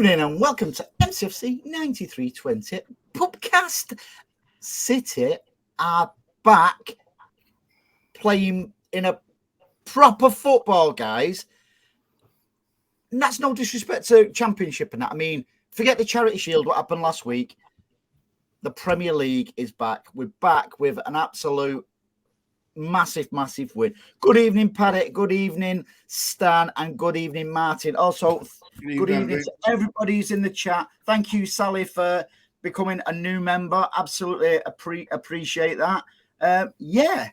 evening and welcome to Mcfc 9320 PUBcast. City are back playing in a proper football, guys. And that's no disrespect to Championship and that. I mean, forget the Charity Shield, what happened last week. The Premier League is back. We're back with an absolute massive win. Good evening, Paddy. Good evening, Stan. And good evening, Martin. Also, good evening to everybody who's in the chat. Thank you, Sally, for becoming a new member. Absolutely appreciate that. Yeah.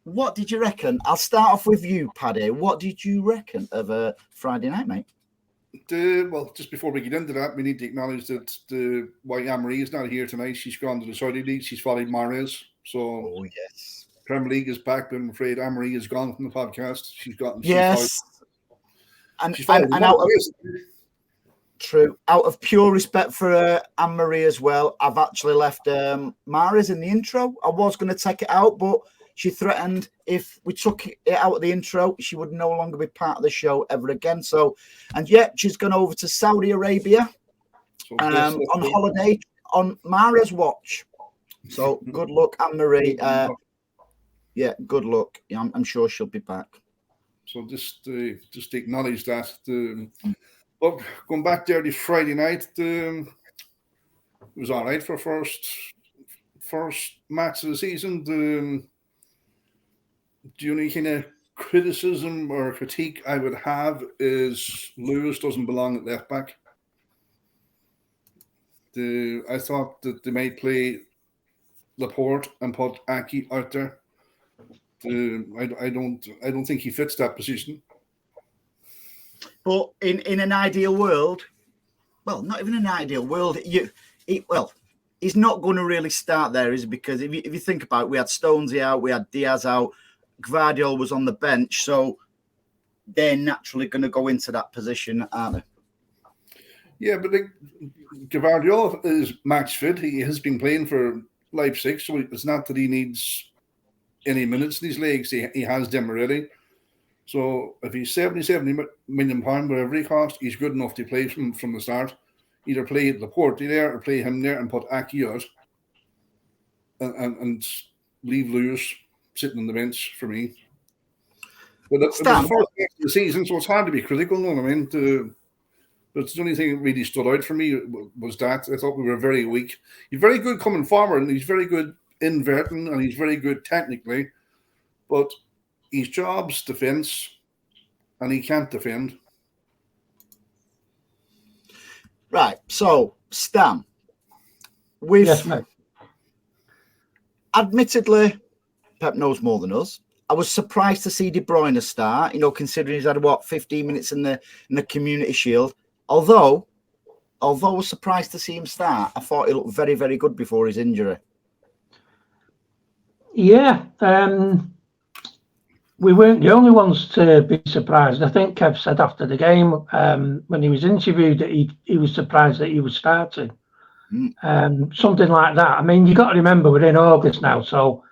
What did you reckon? I'll start off with you, Paddy. What did you reckon of Friday night, mate? Well, just before we get into that, we need to acknowledge that why Anne-Marie is not here tonight. She's gone to the Saudi League. She's followed Mahrez. So, oh, yes. Premier League is back, but I'm afraid Anne-Marie is gone from the podcast. She's gotten... Yes. She's followed True. Out of pure respect for Anne-Marie as well, I've actually left Mahrez in the intro. I was going to take it out, but she threatened if we took it out of the intro, she would no longer be part of the show ever again. So, and yet she's gone over to Saudi Arabia on holiday on Mahrez watch. So good luck, Anne-Marie. Yeah, good luck. Yeah, I'm sure she'll be back. So just acknowledge that. But going back there, the Friday night, it was all right for first match of the season. The only kind of criticism or critique I would have is Lewis doesn't belong at left back. I thought that they might play Laporte and put Aki out there. I don't think he fits that position. But in an ideal world, well, not even an ideal world, he's not going to really start there, is it? Because if you think about it, we had Stonesy out, we had Diaz out, Gvardiol was on the bench, so they're naturally going to go into that position, aren't they? Yeah, but Gvardiol is match fit. He has been playing for Leipzig, so it's not that he needs any minutes in his legs. He has them already. So if he's 70 million pounds, whatever he costs, he's good enough to play from the start. Either play Laporte there or play him there and put Aki out and leave Lewis sitting on the bench for me. But it was the first match of the season, so it's hard to be critical, you know what I mean? But the only thing that really stood out for me was that I thought we were very weak. He's very good coming forward, and he's very good inverting, and he's very good technically. But his job's defence, and he can't defend. Right, so, Stan, yes, mate. Admittedly, Pep knows more than us. I was surprised to see De Bruyne start, considering he's had, 15 minutes in the Community Shield. Although I was surprised to see him start, I thought he looked very, very good before his injury. Yeah, we weren't the only ones to be surprised. I think Kev said after the game, when he was interviewed, that he was surprised that he was starting. Something like that. I mean, you've got to remember we're in August now, so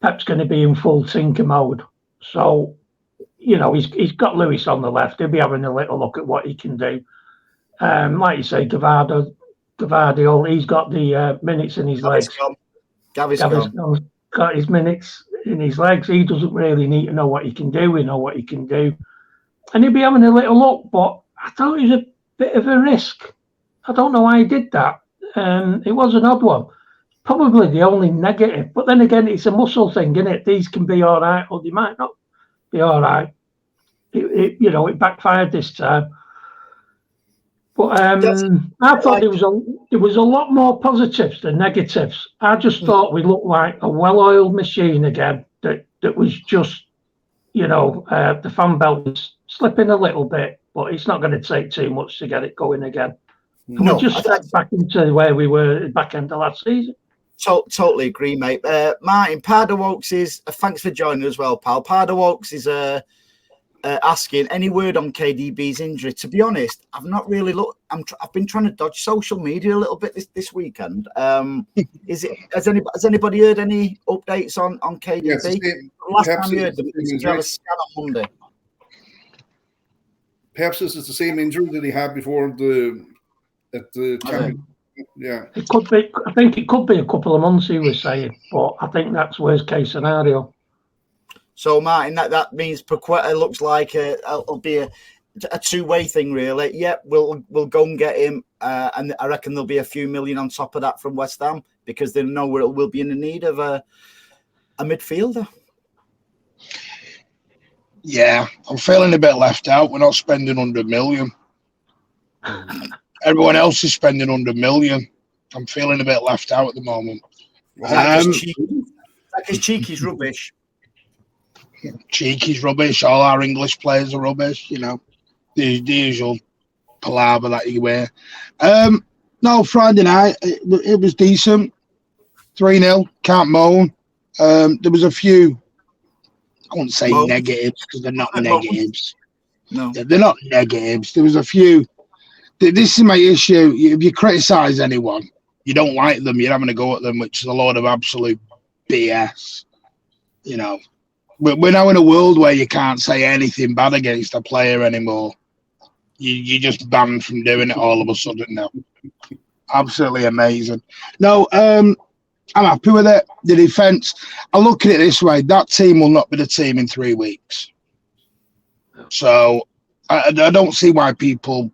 Pep's going to be in full tinker mode. So, he's got Lewis on the left. He'll be having a little look at what he can do. Like you say, Gvardiol, he's got the minutes in his legs. Gavi's got his minutes in his legs. He doesn't really need to know what he can do. We know what he can do. And he'll be having a little look, but I thought it was a bit of a risk. I don't know why he did that. It was an odd one. Probably the only negative. But then again, it's a muscle thing, isn't it? These can be all right, or they might not be all right. It backfired this time. But I thought there was a lot more positives than negatives. I just thought we looked like a well-oiled machine again. That was just, the fan belt was slipping a little bit, but it's not going to take too much to get it going again. No, we just stepped back into where we were at the back end of last season. Totally agree, mate. Martin, Pardawokes is thanks for joining as well, pal. Pardawokes is asking any word on KDB's injury. To be honest, I've not really looked. I've been trying to dodge social media a little bit this weekend. Has anybody heard any updates on KDB? Yes, last time you heard them, he had a scan on Monday. perhaps this is the same injury that he had before at the champion. Yeah, it could be. I think it could be a couple of months. He was saying, but I think that's worst case scenario. So, Martin, that means Paqueta looks like it'll be a two-way thing, really. Yep, we'll go and get him, and I reckon there'll be a few million on top of that from West Ham because they know we'll be in the need of a midfielder. Yeah, I'm feeling a bit left out. We're not spending under $1 million. Everyone else is spending under $1 million. I'm feeling a bit left out at the moment. Cheeky's rubbish. Cheeky's rubbish. All our English players are rubbish. You know, the usual palaver that you wear. No, Friday night it was decent. 3-0. Can't moan. There was a few. I wouldn't say negatives because they're not negatives. No, they're not negatives. There was a few. This is my issue. If you criticise anyone, you don't like them, you're having a go at them, which is a lot of absolute BS. You know, we're now in a world where you can't say anything bad against a player anymore. You're just banned from doing it all of a sudden now. Absolutely amazing. No, I'm happy with it. The defence, I look at it this way, that team will not be the team in 3 weeks. So I don't see why people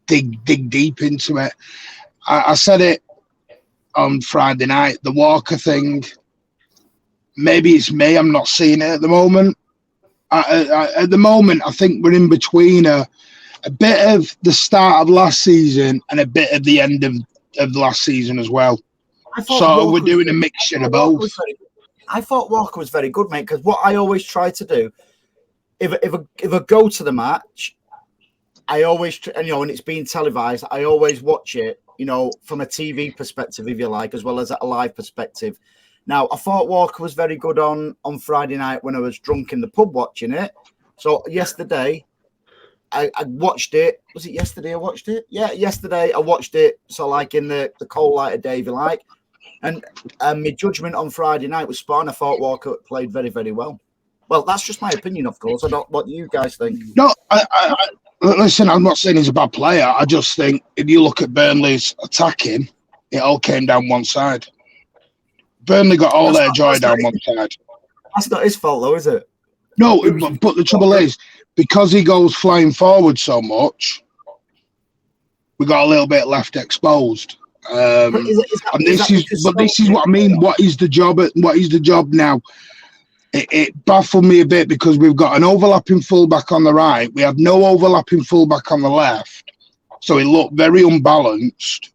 dig deep into it. I said it on Friday night, the Walker thing, maybe it's me, I'm not seeing it at the moment. At the moment, I think we're in between a bit of the start of last season and a bit of the end of last season as well. So we're doing a mixture of both. I thought Walker was very good, mate, because what I always try to do, if I go to the match, I always, and it's being televised, I always watch it, from a TV perspective, if you like, as well as a live perspective. Now, I thought Walker was very good on Friday night when I was drunk in the pub watching it. So yesterday, I watched it. Was it yesterday I watched it? Yeah, yesterday I watched it. So like in the cold light of day, if you like. And my judgment on Friday night was spot on. I thought Walker played very, very well. Well, that's just my opinion, of course. I don't. What do you guys think? No, listen, I'm not saying he's a bad player. I just think if you look at Burnley's attacking, it all came down one side. Burnley got all their joy down one side. That's not his fault, though, is it? No, but the trouble is, because he goes flying forward so much, we got a little bit left exposed. This is what I mean. What is the job now? It baffled me a bit because we've got an overlapping fullback on the right. We have no overlapping fullback on the left, so it looked very unbalanced.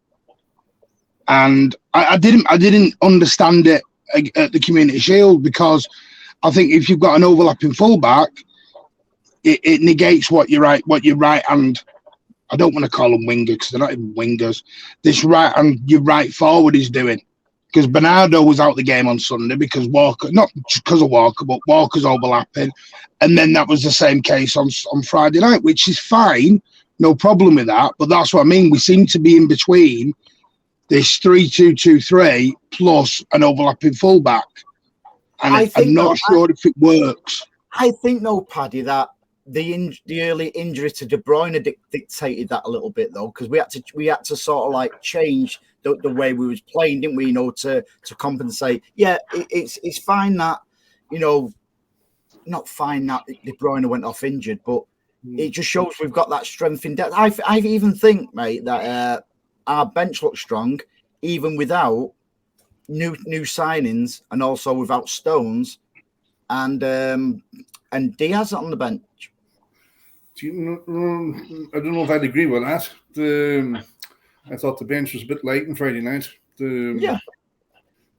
And I didn't understand it at the Community Shield because I think if you've got an overlapping fullback, it negates what your right hand. I don't want to call them wingers because they're not even wingers. This right hand, your right forward is doing. Because Bernardo was out the game on Sunday because Walker, not because of Walker, but Walker's overlapping. And then that was the same case on Friday night, which is fine. No problem with that. But that's what I mean. We seem to be in between this 3-2-2-3 plus an overlapping fullback. And I'm not sure if it works. I think, Paddy, that the early injury to De Bruyne dictated that a little bit, though, because we had to sort of like change the way we was playing, didn't we? To compensate. Yeah, it's fine that not fine that De Bruyne went off injured, but it just shows we've got that strength in depth. I even think, mate, that our bench looks strong, even without new signings, and also without Stones and Diaz on the bench. I don't know if I'd agree with that. I thought the bench was a bit light on Friday night. There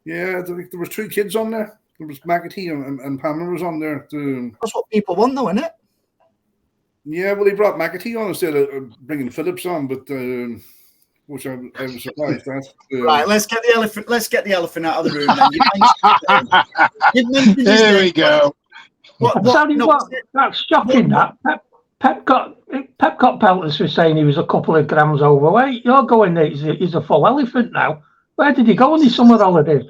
was 2 kids on there. There was McAtee and Palmer was on there. That's what people want, though, isn't it? Yeah, well, he brought McAtee on instead of bringing Phillips on, but which I was surprised at. Right, let's get the elephant out of the room. Then there we go. That's shocking. That Pep got pelters for saying he was a couple of grams overweight. You're going there, he's a full elephant now. Where did he go on his summer holidays?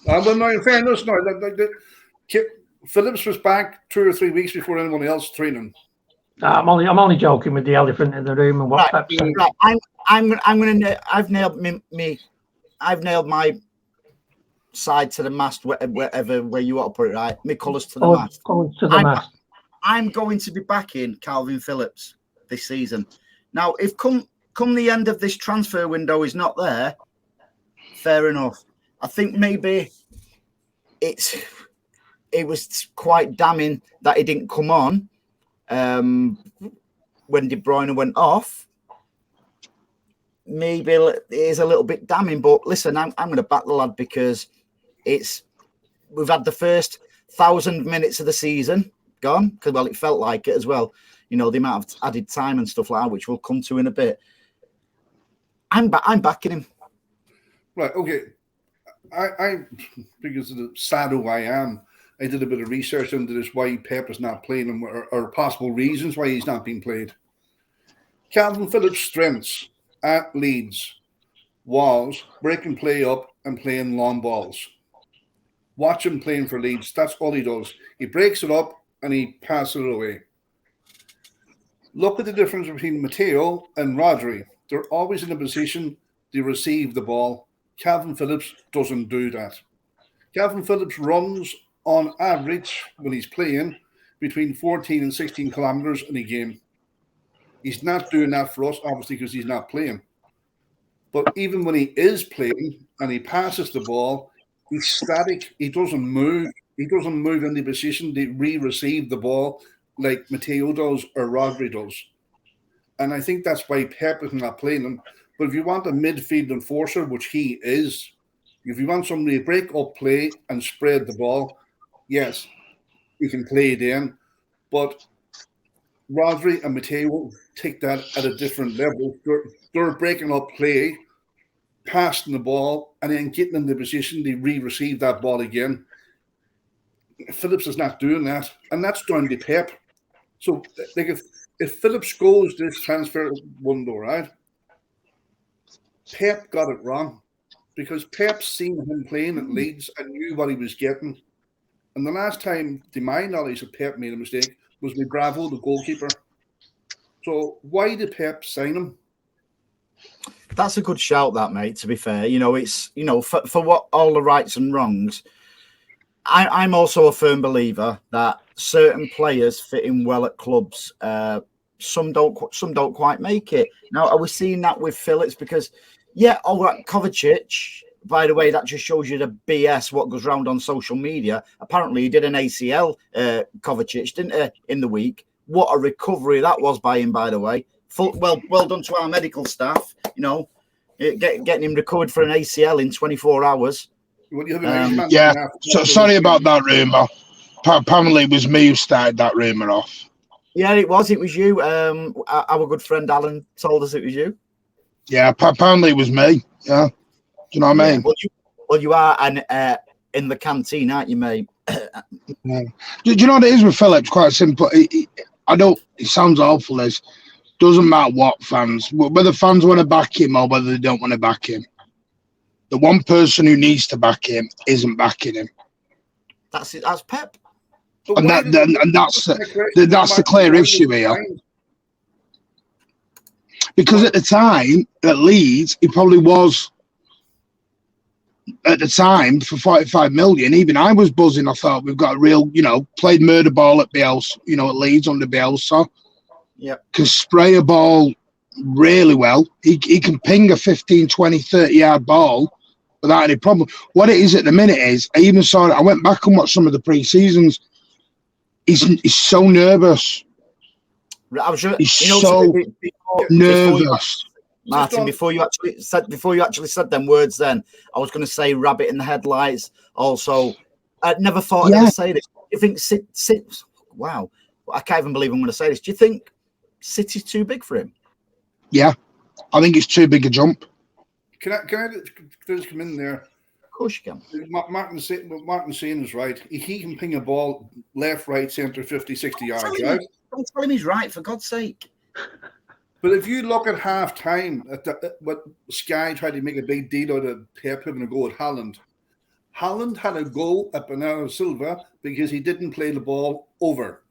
Well, no, in fairness, no. Phillips was back 2 or 3 weeks before anyone else training. I'm only joking with the elephant in the room and what Pep said. Right. I've nailed I've nailed my side to the mast, wherever where you want to put it. Right, my colours to the mast. Colours to the mast. I'm going to be backing Calvin Phillips this season. Now, if come the end of this transfer window is not there, fair enough. I think maybe it was quite damning that he didn't come on when De Bruyne went off. Maybe it is a little bit damning, but listen, I'm going to back the lad because we've had the first 1,000 minutes of the season gone because it felt like it as well. You know, the amount of added time and stuff like that, which we'll come to in a bit. I'm backing him. Right. Okay. I because of the sad who I am, I did a bit of research into this, why Pep is not playing him, or possible reasons why he's not being played. Calvin Phillips' strengths at Leeds was breaking play up and playing long balls. Watch him playing for Leeds. That's all he does. He breaks it up and he passes it away. Look at the difference between Matteo and Rodri. They're always in a position to receive the ball. Calvin Phillips doesn't do that. Calvin Phillips runs on average when he's playing between 14 and 16 kilometers in a game. He's not doing that for us, obviously, because he's not playing. But even when he is playing and he passes the ball, he's static. He doesn't move. He doesn't move in the position to re-receive the ball like Matteo does or Rodri does. And I think that's why Pep is not playing him. But if you want a midfield enforcer, which he is, if you want somebody to break up play and spread the ball, yes, you can play it in. But Rodri and Matteo take that at a different level. They're breaking up play, passing the ball, and then getting in the position to re-receive that ball again. Phillips is not doing that, and that's down to Pep. So, like, if Phillips goes this transfer window, right, Pep got it wrong because Pep seen him playing at Leeds and knew what he was getting. And the last time, to my knowledge, that Pep made a mistake was with Bravo, the goalkeeper. So why did Pep sign him? That's a good shout, that, mate. To be fair, it's for what all the rights and wrongs. I'm also a firm believer that certain players fit in well at clubs. Some don't quite make it. Now, are we seeing that with Phillips? Because, all right, Kovacic, by the way, that just shows you the BS what goes around on social media. Apparently, he did an ACL, Kovacic, didn't he, in the week? What a recovery that was by him, by the way. Well done to our medical staff, getting him recovered for an ACL in 24 hours. So sorry about that rumour. Apparently, it was me who started that rumour off. Yeah, it was you. Our good friend Alan told us it was you. Yeah, apparently it was me. Yeah. Do you know what I mean? Well, you are in the canteen, aren't you, mate? Yeah. Do you know what it is with Phillips? Quite simple. It sounds awful. This doesn't matter what fans, whether fans want to back him or whether they don't want to back him. The one person who needs to back him isn't backing him. That's it. That's Pep. And that's the clear issue here. Because at the time, at Leeds, he probably was, at the time, for 45 million. Even I was buzzing. I thought we've got a real, played murder ball at Bielsa, at Leeds under Bielsa. Yeah. Can spray a ball really well. He can ping a 15, 20, 30-yard ball without any problem. What it is at the minute is, I even saw it, I went back and watched some of the pre-seasons. He's so nervous. He's so nervous. Martin, before you actually said them words, then I was going to say rabbit in the headlights. Also, I never thought I'd ever say this. Do you think wow, I can't even believe I'm going to say this. Do you think City's too big for him? Yeah, I think it's too big a jump. Can I just come in there? Of course you can. Martin saying is right. He can ping a ball left, right, centre, 50, 60 yards, right? Don't tell him he's right, for God's sake. But if you look at half time, what Sky tried to make a big deal out of Pep having a go at Haaland Haaland had a go at Bernardo Silva because he didn't play the ball over.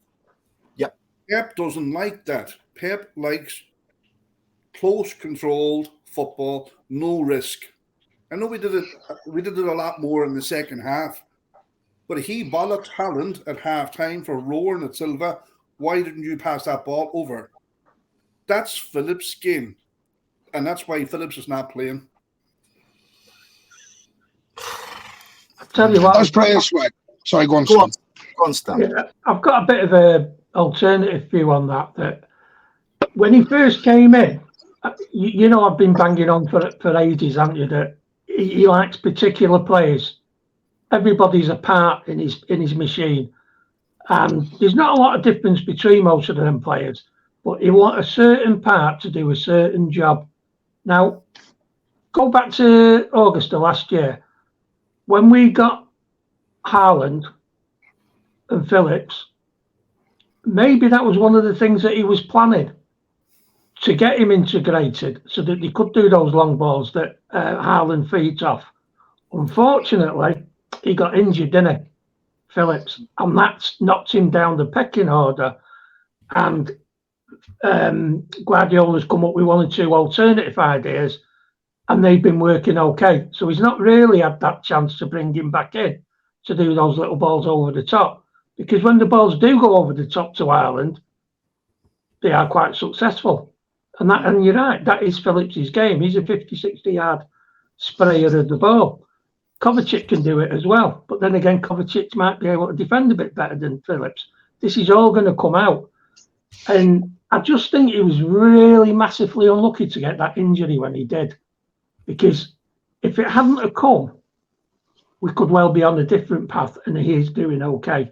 Yep. Pep doesn't like that. Pep likes close, controlled football, no risk. I know we did it a lot more in the second half, but he bollocked Haaland at half-time for roaring at Silva. Why didn't you pass that ball over? That's Phillips' game, and that's why Phillips is not playing. Tell you what, that's pretty sweet. Sorry, go on, Stan. Yeah, I've got a bit of a alternative view on that. That when he first came in, you know, I've been banging on for ages, haven't you? That he likes particular players. Everybody's a part in his machine, and there's not a lot of difference between most of them players. But he wants a certain part to do a certain job. Now, go back to August of last year. When we got Haaland and Phillips, maybe that was one of the things that he was planning, to get him integrated so that he could do those long balls that Haaland feeds off. Unfortunately, he got injured, didn't he, Phillips? And that's knocked him down the pecking order. And Guardiola's come up with one or two alternative ideas, and they've been working okay. So he's not really had that chance to bring him back in to do those little balls over the top. Because when the balls do go over the top to Ireland, they are quite successful. And you're right, that is Phillips' game. He's a 50, 60-yard sprayer of the ball. Kovacic can do it as well. But then again, Kovacic might be able to defend a bit better than Phillips. This is all going to come out. And I just think he was really massively unlucky to get that injury when he did. Because if it hadn't have come, we could well be on a different path, and he is doing okay.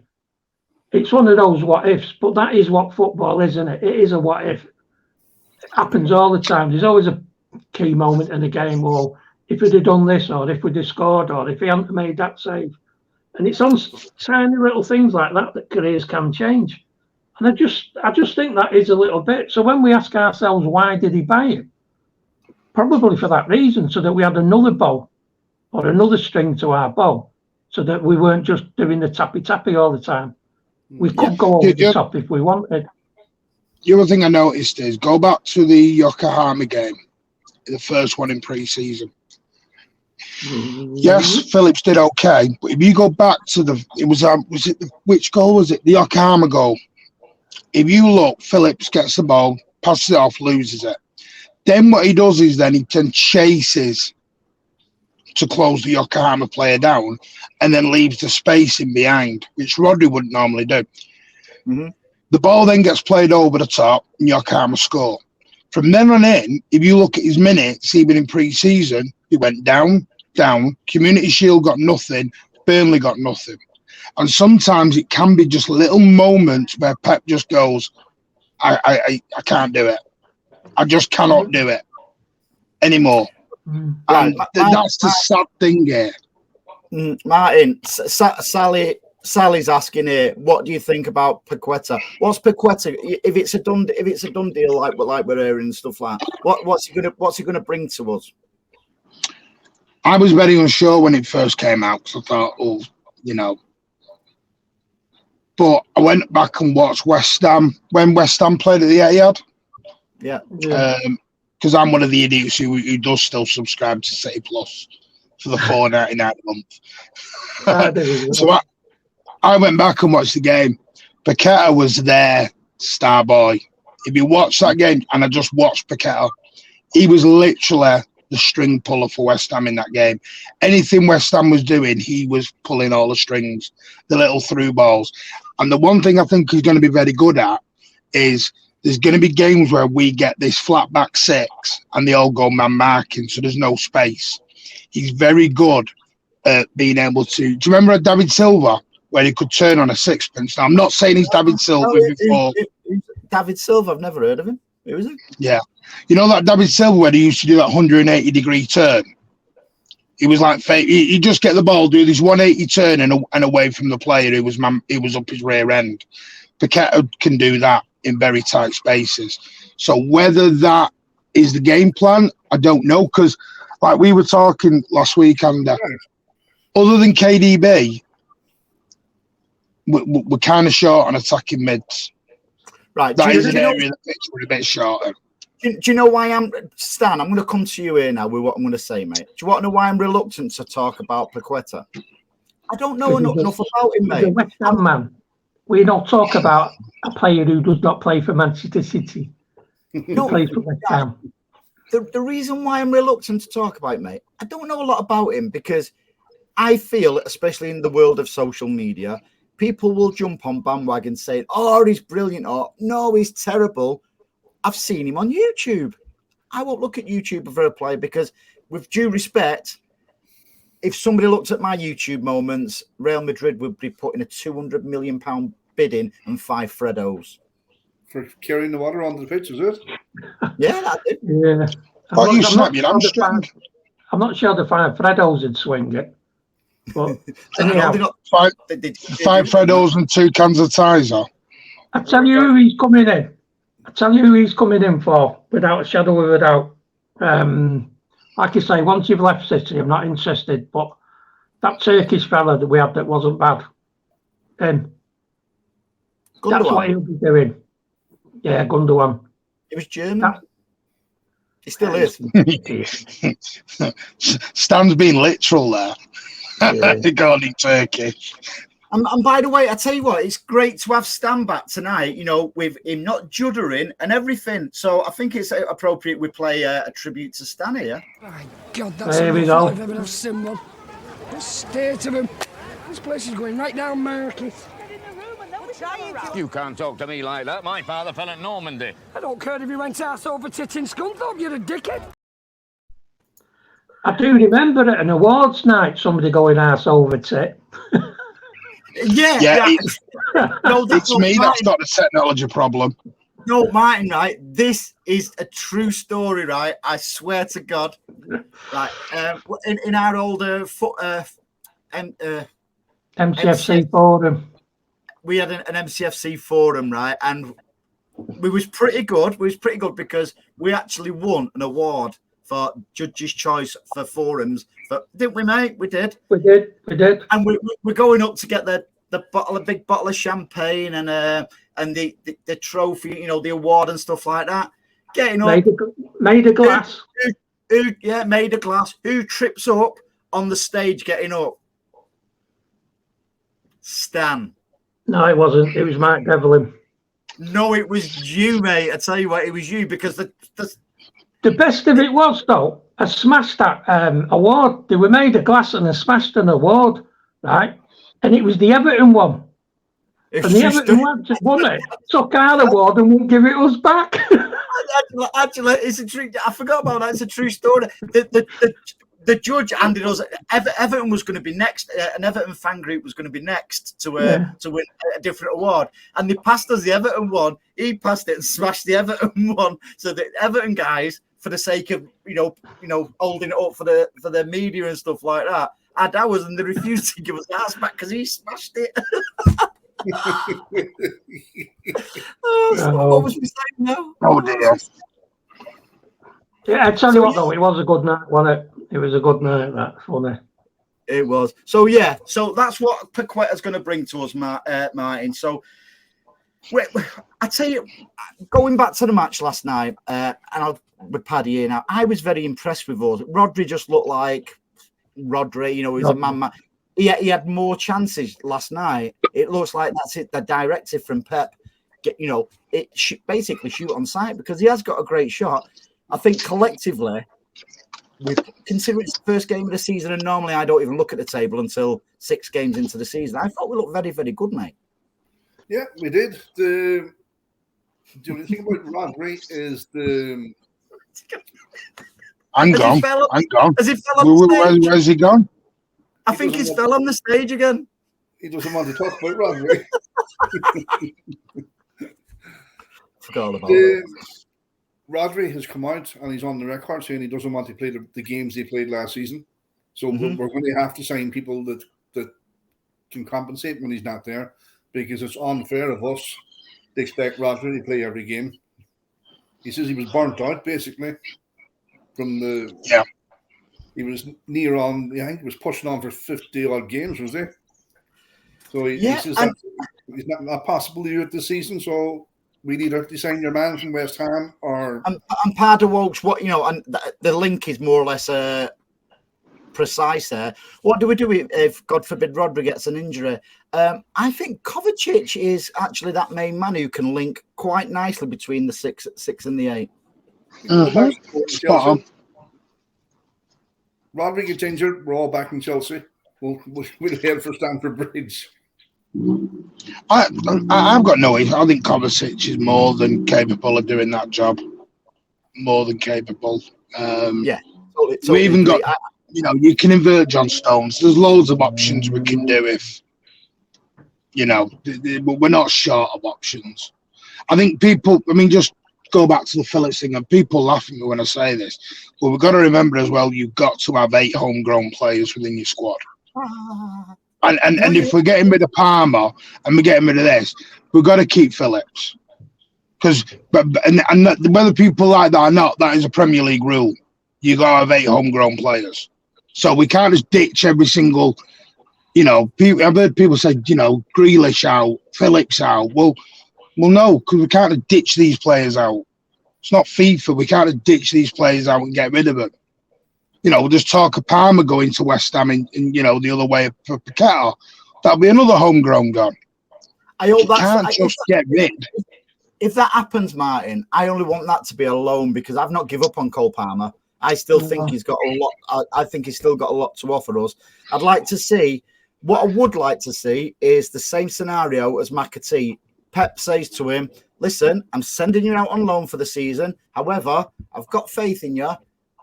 It's one of those what ifs, but that is what football is, isn't it? It is a what if. It happens all the time. There's always a key moment in the game. Well, if we'd have done this, or if we'd have scored, or if he hadn't made that save. And it's on tiny little things like that careers can change. And I just think that is a little bit. So when we ask ourselves, why did he buy him? Probably for that reason, so that we had another bow or another string to our bow, so that we weren't just doing the tappy all the time. We could go over the top if we wanted. The other thing I noticed is, go back to the Yokohama game, the first one in pre-season. Yes, Phillips did okay, but if you go back to which goal was it? The Yokohama goal. If you look, Phillips gets the ball, passes it off, loses it. Then what he does is then he then chases to close the Yokohama player down, and then leaves the space in behind, which Rodri wouldn't normally do. Mm-hmm. The ball then gets played over the top, and Yokohama score. From then on in, if you look at his minutes, even in pre-season, he went down. Community Shield got nothing. Burnley got nothing. And sometimes it can be just little moments where Pep just goes, I can't do it. I just cannot do it anymore. And that's the sad thing here. Martin, Sally's asking here, what do you think about Paqueta? What's Paqueta? If it's a done deal like we're hearing and stuff like that, what's he gonna bring to us? I was very unsure when it first came out, because I thought, But I went back and watched West Ham when West Ham played at the Etihad. Yeah. Because I'm one of the idiots who does still subscribe to City Plus for the $4.99 a month. So I went back and watched the game. Paqueta was their star boy. If you watch that game, and I just watched Paqueta, he was literally the string puller for West Ham in that game. Anything West Ham was doing, he was pulling all the strings, the little through balls. And the one thing I think he's going to be very good at is there's going to be games where we get this flat back six and they all go man marking, so there's no space. He's very good at being able to. Do you remember David Silva, where he could turn on a sixpence? Now, I'm not saying he's David Silva before. David Silva, I've never heard of him. Who is he? Yeah. You know that David Silva where he used to do that 180-degree turn? He was like, he'd just get the ball, do this 180 turn and away from the player who was up his rear end. Paqueta can do that in very tight spaces. So whether that is the game plan, I don't know, because like we were talking last week, and other than KDB, we're kind of short on attacking mids. Right. That is an area that pitch we're a bit short of. Do you know why Stan, I'm going to come to you here now with what I'm going to say, mate. Do you want to know why I'm reluctant to talk about Paqueta? I don't know enough about him, mate. He's a West Ham man. We don't talk about a player who does not play for Manchester City. No, plays for West Ham. The reason why I'm reluctant to talk about him, mate, I don't know a lot about him because I feel, especially in the world of social media, people will jump on bandwagon saying, oh, he's brilliant, or no, he's terrible. I've seen him on YouTube. I won't look at YouTube for a player because, with due respect, if somebody looked at my YouTube moments, Real Madrid would be putting a £200 million bid in and 5 Freddos. For carrying the water onto the pitch, is it? Yeah, that did. Yeah. I'm not sure the 5 Freddos would swing it. But anyhow, 5 Freddos and 2 cans of Tizer. I tell you who he's coming in. For, without a shadow of a doubt. Like I say, once you've left City, I'm not interested. But that Turkish fella that we had that wasn't bad, then that's what he'll be doing. Yeah, Gundogan. He was German. He still is. Stan's being literal there. Regarding Turkish. And by the way, I tell you what, it's great to have Stan back tonight, with him not juddering and everything. So I think it's appropriate we play a tribute to Stan here. My God, that's there we go. I've ever seen one. The state of him. This place is going right down market. You can't talk to me like that. My father fell at Normandy. I don't care if you went arse over tit in Scunthorpe, you're a dickhead. I do remember at an awards night somebody going arse over tit. Yeah. It's me that's got the technology problem. No, Martin, right? This is a true story, right? I swear to God. Right. In our old MCFC forum. We had an MCFC forum, right? And we was pretty good. Because we actually won an award for Judge's Choice for forums. Didn't we, mate? We did. We did. And we're going up to get the big bottle of champagne and the trophy, the award and stuff like that. Getting up. Made a glass. Made a glass. Who trips up on the stage getting up? Stan. No, it wasn't. It was Mark Devlin. No, it was you, mate. I tell you what, it was you because the best of it was, though, I smashed that award. They were made a glass and I smashed an award, right? And it was the Everton one. And the Everton lads that won it took our award and won't give it us back. Actually, it's a true. I forgot about that. It's a true story. The judge handed us. Everton was going to be next. An Everton fan group was going to be next to win a different award, and they passed us the Everton one. He passed it and smashed the Everton one. So the Everton guys, for the sake of holding it up for the media and stuff like that, had ours, and they refused to give us ours back because he smashed it. What was we saying now? Oh dear. Yeah, I tell you what, though, it was a good night, wasn't it? It was a good night, that funny. It was. So that's what Paqueta's going to bring to us, Martin. So I tell you, going back to the match last night, with Paddy here now, I was very impressed with us. Rodri just looked like Rodri, he's a man. He had more chances last night. It looks like that's it. The directive from Pep, basically shoot on sight because he has got a great shot. I think collectively, considering it's the first game of the season, and normally I don't even look at the table until 6 games into the season, I thought we looked very, very good, mate. Yeah, we did. The only thing about Rodri is the. I'm gone. Has he fell on the stage? Where's he gone? I think he's fell on the stage again. He doesn't want to talk about Rodri. Forgot all about it. Rodri has come out and he's on the record saying he doesn't want to play the games he played last season. So we're going to have to sign people that can compensate when he's not there, because it's unfair of us to expect Rodri to play every game. He says he was burnt out, basically, from the he was near on. I think he was pushing on for 50 odd games, was he? So he says that he's not possible to do it this season. So we either sign your man from West Ham or. And Paddy Walsh, and the link is more or less precise there. What do we do if, God forbid, Rodri gets an injury? I think Kovacic is actually that main man who can link quite nicely between the 6 and the 8. Spot on. Rodri gets injured, we're all back in Chelsea. We'll head for Stamford Bridge. I've got no issue. I think Kovacic is more than capable of doing that job. More than capable. Totally we even got, you can invert John Stones. There's loads of options we can do if, we're not short of options. I think people, just go back to the Phillips thing, and people laugh at me when I say this. But we've got to remember as well, you've got to have 8 homegrown players within your squad. And if we're getting rid of Palmer and we're getting rid of this, we've got to keep Phillips. Because whether people like that or not, that is a Premier League rule. You got to have 8 homegrown players. So we can't just ditch every single, I've heard people say, Grealish out, Phillips out. Well, no, because we can't ditch these players out. It's not FIFA. We can't ditch these players out and get rid of them. There's talk of Palmer going to West Ham and the other way for Paqueta. That'll be another homegrown gone. I hope can't just get rid. If that happens, Martin, I only want that to be a loan because I've not given up on Cole Palmer. I still think he's got a lot. I think he's still got a lot to offer us. I'd like to see. What I would like to see is the same scenario as Mcfc. Pep says to him, "Listen, I'm sending you out on loan for the season. However, I've got faith in you.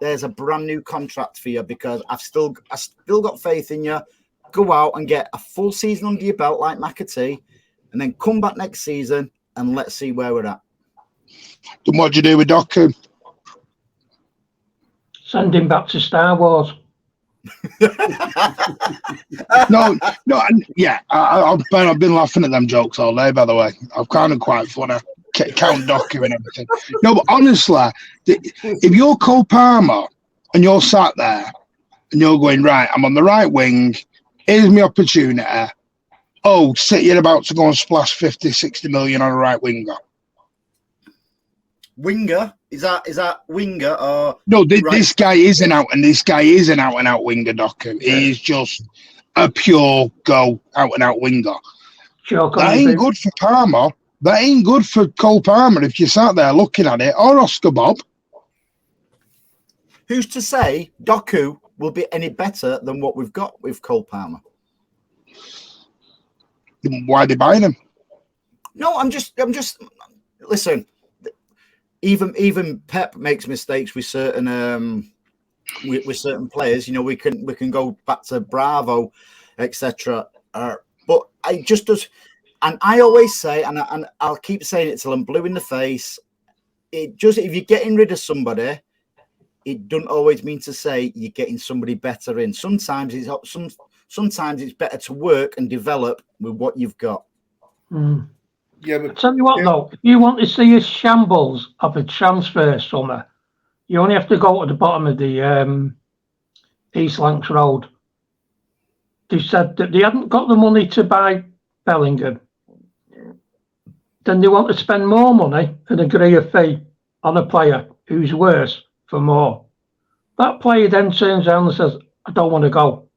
There's a brand new contract for you because I've still got faith in you. Go out and get a full season under your belt like Mcfc, and then come back next season and let's see where we're at." Then what do you do with Doku? Send him back to Star Wars. No, I've been laughing at them jokes all day, by the way. I've kind of quite funny. Count Doku and everything. No, but honestly, if you're Cole Palmer and you're sat there and you're going, right, I'm on the right wing, here's my opportunity. Oh, City are about to go and splash 50, 60 million on a right winger. Winger? Is that winger or no? This guy is an out and out winger. Doku. He is just a pure go out and out winger. That ain't good for Palmer. That ain't good for Cole Palmer if you sat there looking at it, or Oscar Bob. Who's to say Doku will be any better than what we've got with Cole Palmer? Why are they buying him? No, I'm just listen. Even Pep makes mistakes with certain players. We can go back to Bravo, etc. But I just does, and I always say, and I'll keep saying it till I'm blue in the face. It just, if you're getting rid of somebody, it doesn't always mean to say you're getting somebody better in. Sometimes it's better to work and develop with what you've got. Mm. Yeah, but tell you what, though, if you want to see a shambles of a transfer summer, you only have to go to the bottom of the East Lancs Road. They said that they hadn't got the money to buy Bellingham. Then they want to spend more money and agree a fee on a player who's worse for more. That player then turns around and says, I don't want to go.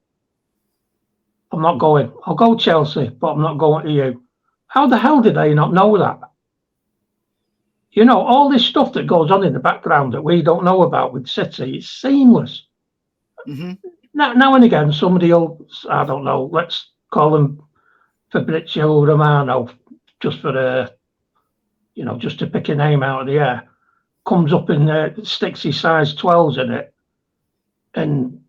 I'm not going. I'll go Chelsea, but I'm not going to you. How the hell did they not know that? All this stuff that goes on in the background that we don't know about with City, it's seamless. Mm-hmm. Now and again, somebody will, I don't know, let's call them Fabrizio Romano, just for just to pick a name out of the air, comes up and sticks his size 12s in it and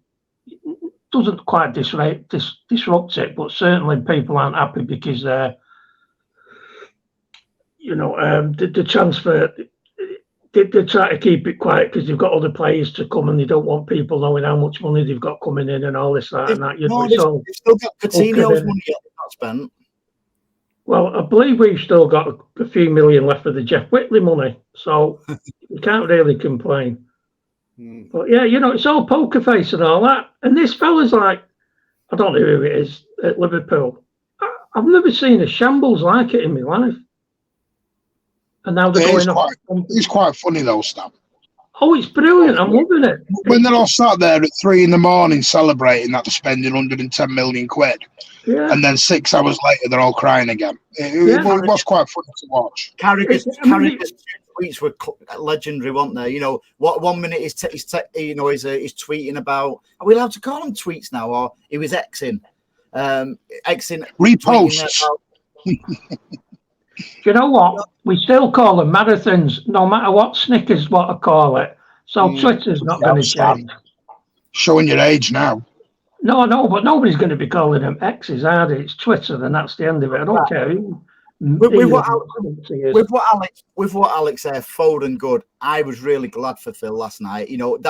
doesn't quite disrupt it, but certainly people aren't happy because they're the transfer, they try to keep it quiet because they've got other players to come and they don't want people knowing how much money they've got coming in and all this, that, and that. They've still got Coutinho's money not spent. Well, I believe we've still got a few million left for the Jeff Whitley money, so we can't really complain. But yeah, it's all poker face and all that. And this fella's like, I don't know who it is at Liverpool. I've never seen a shambles like it in my life. And now they're going off. It's quite funny though, Stan. Oh, it's brilliant. I'm loving it. When they're all sat there at 3 a.m. celebrating that they're spending 110 million quid, and then 6 hours later they're all crying again. It was quite funny to watch. Carragher's tweets were legendary, weren't they? What 1 minute he's tweeting about. Are we allowed to call them tweets now, or he was Xing? Reposts. Do you know what? We still call them marathons, no matter what Snickers want to call it. So Twitter's not going to change. Showing your age now. No, but nobody's going to be calling them X's, are they? It's Twitter, and that's the end of it. I don't care. With what Alex said, Foden good. I was really glad for Phil last night. Not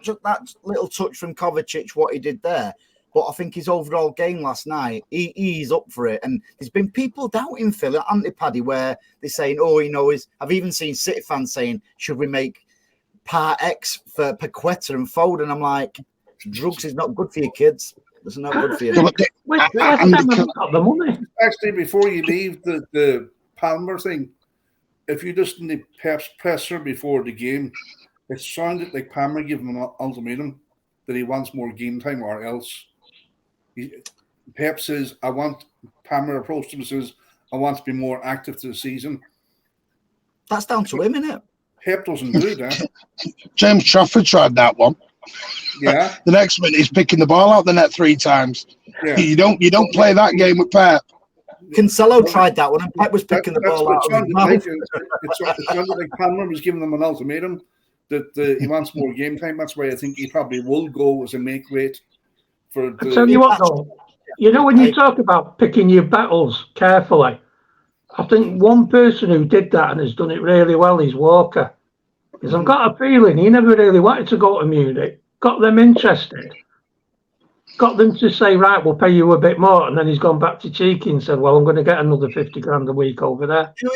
just that little touch from Kovacic, what he did there. But I think his overall game last night, he's up for it. And there's been people doubting Phil, aren't they, Paddy, where they're saying, I've even seen City fans saying, should we make Part X for Paqueta and Foden? I'm like, drugs is not good for your kids. It's not good for you. Actually, before you leave the Palmer thing, if you listen to Pep's presser before the game, it sounded like Palmer giving him an ultimatum that he wants more game time or else. Pep says, Palmer approached him and says, I want to be more active to the season. That's down to him, isn't it? Pep doesn't do that. James Trafford tried that one. Yeah. The next minute he's picking the ball out the net 3 times. Yeah. You don't play that game with Pep. Cancelo tried that one and Pep was picking the ball out. It sounded like Palmer was giving them an ultimatum that he wants more game time. That's why I think he probably will go as a make weight. I tell you what, though, when you talk about picking your battles carefully, I think one person who did that and has done it really well is Walker. Because I've got a feeling he never really wanted to go to Munich, got them interested, got them to say, right, we'll pay you a bit more. And then he's gone back to Cheeky and said, well, I'm going to get another 50 grand a week over there. Who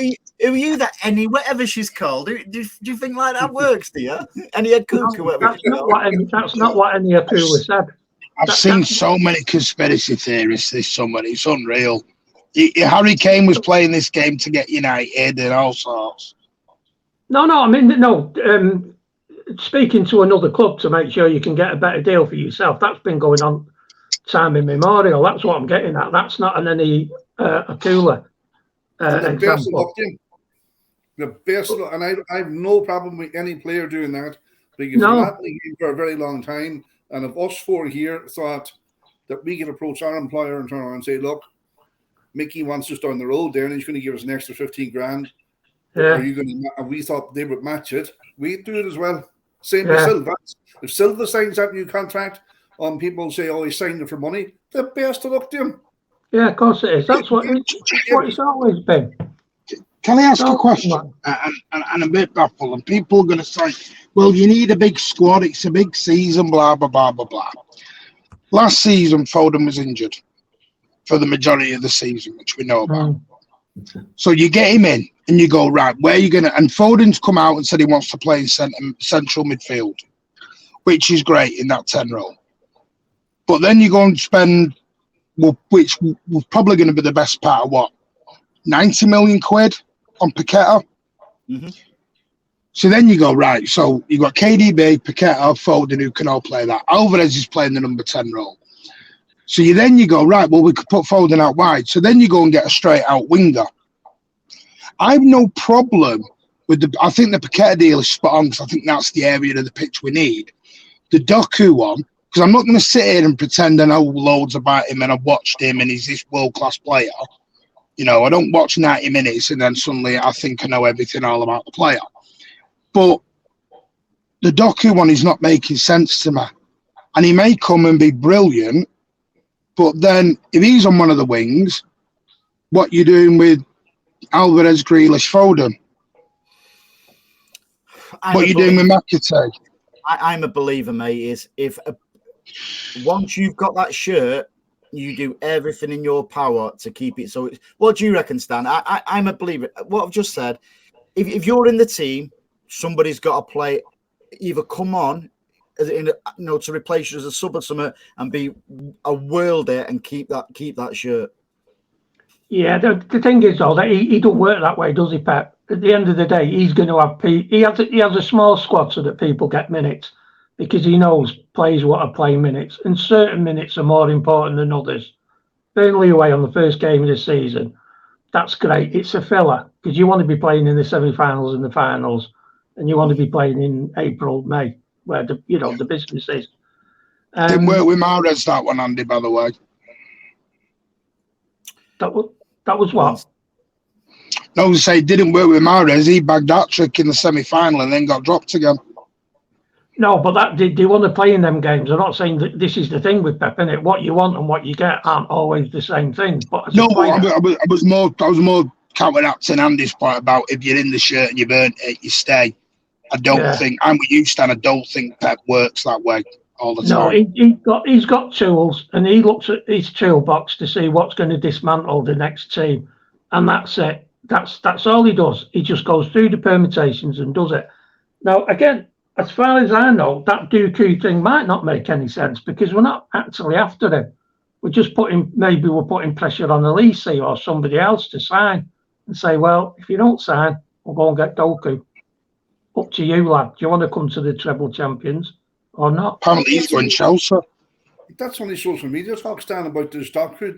are you, that Annie, whatever she's called? Do you think like that works, do you? Annie Akuka, whatever. That's not what Annie Akuka said. I've seen so many conspiracy theories this summer. It's unreal. Harry Kane was playing this game to get United and all sorts. Speaking to another club to make sure you can get a better deal for yourself, that's been going on time immemorial. That's what I'm getting at. That's not an any Akula example. The best, and I have no problem with any player doing that because we're not in the game for a very long time. And if us 4 here thought that we could approach our employer and turn around and say, look, Mickey wants us down the road there and he's going to give us an extra 15 grand. Yeah. Are you going to? And we thought they would match it. We'd do it as well. Same with Silva. If Silva signs that new contract, people say, oh, he signed it for money. The best of luck to him. Yeah, of course it is. That's what it's always been. Can I ask a question? And a bit baffled. And people are going to say, well, you need a big squad. It's a big season, blah, blah, blah, blah, blah. Last season, Foden was injured for the majority of the season, which we know about. So you get him in and you go, right, where are you going to... And Foden's come out and said he wants to play in central midfield, which is great in that 10 role. But then you go and spend, which was probably going to be the best part of 90 million quid on Paqueta. Mm-hmm. So then you go, right, so you've got KDB, Paqueta, Foden, who can all play that. Alvarez is playing the number 10 role. So you go, right, well, we could put Foden out wide. So then you go and get a straight out winger. I have no problem with I think the Paqueta deal is spot on because I think that's the area of the pitch we need. The Doku one, because I'm not going to sit here and pretend I know loads about him and I've watched him and he's this world-class player. I don't watch 90 minutes and then suddenly I think I know everything all about the player. But the Doku one is not making sense to me. And he may come and be brilliant, but then if he's on one of the wings, what you doing with Alvarez, Grealish, Foden? What you doing with McAtee? I'm a believer, mate, is once you've got that shirt, you do everything in your power to keep it. So what do you reckon, Stan? I'm a believer. What I've just said, if you're in the team, somebody's got to play either come on as in, to replace you as a sub or something and be a worlder and keep that shirt. Yeah, the thing is though that he don't work that way, does he, Pep? At the end of the day, he's going to have he has a small squad so that people get minutes because he knows players want to play minutes, and certain minutes are more important than others. Burnley away on the first game of the season, that's great. It's a filler because you want to be playing in the semi-finals and the finals, and you want to be playing in April, May, where the business is. Didn't work with Mahrez that one, Andy. By the way, that was what. No, I say didn't work with Mahrez. He bagged that trick in the semi-final and then got dropped again. No, but they want to play in them games. I'm not saying that this is the thing with Pep, innit? What you want and what you get aren't always the same thing. But I was more counteracting Andy's point about if you're in the shirt and you've earned it, you stay. I don't think I'm with you, Stan. I don't think Pep works that way all the time. No, he's got tools, and he looks at his toolbox to see what's going to dismantle the next team, and that's it. That's all he does. He just goes through the permutations and does it. Now, again, as far as I know, that Doku thing might not make any sense because we're not actually after him. We're just putting pressure on Elise or somebody else to sign and say, well, if you don't sign, we'll go and get Doku. Up to you, lad. Do you want to come to the treble champions or not? Apparently he's going Chelsea. That's only social media talk, Stan, about this doctor. He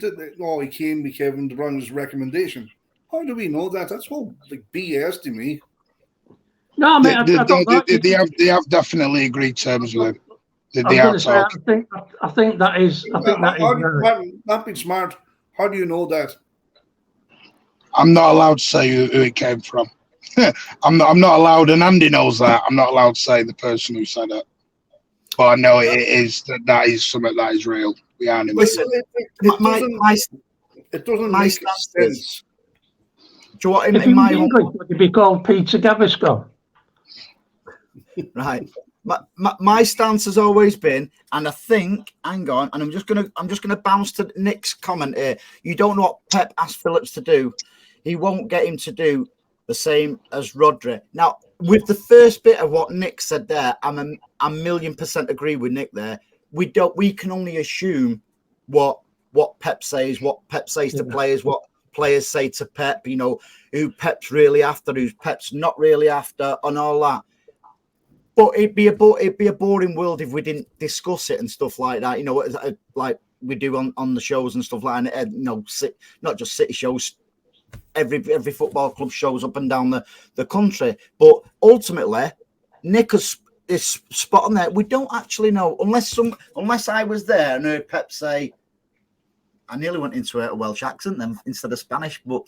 came with Kevin De Bruyne's recommendation. How do we know that? That's all like BS to me. No, I mean, they have definitely agreed terms with him. I think that is. Not being smart. How do you know that? I'm not allowed to say who it came from. I'm not allowed, and Andy knows that. I'm not allowed to say the person who said it. But I know it is that is something that is real. We aren't. Listen, it doesn't make sense. Do you want in my English, would it be called Peter Gaviscon? Right. My stance has always been, and I think, hang on, and I'm just gonna bounce to Nick's comment here. You don't know what Pep asked Phillips to do. He won't get him to do the same as Rodri. Now, with the first bit of what Nick said there, I'm a 1,000,000% agree with Nick there. We can only assume what Pep says, to players, what players say to Pep, who Pep's really after, who Pep's not really after, and all that. But it'd be a boring world if we didn't discuss it and stuff like that. Like we do on the shows and stuff like that. Not just City shows. Every football club shows up and down the country. But ultimately, Nick is spot on there. We don't actually know unless I was there and heard Pep say. I nearly went into a Welsh accent then instead of Spanish, but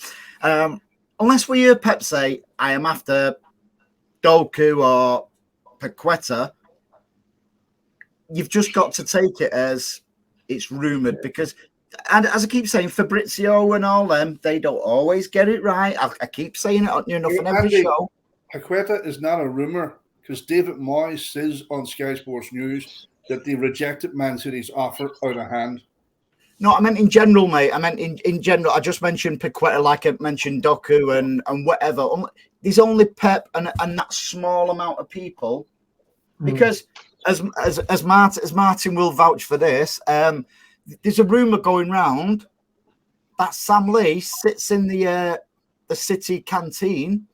unless we hear Pep say, I am after Doku or Paqueta, you've just got to take it as it's rumoured because, and as I keep saying, Fabrizio and all them, they don't always get it right. I keep saying it on every show. Paqueta is not a rumour because David Moyes says on Sky Sports News that they rejected Man City's offer out of hand. No, I meant in general, mate. I meant in general. I just mentioned Paqueta, like I mentioned Doku and whatever. There's only Pep and that small amount of people, because as Martin will vouch for this. There's a rumor going round that Sam Lee sits in the City canteen,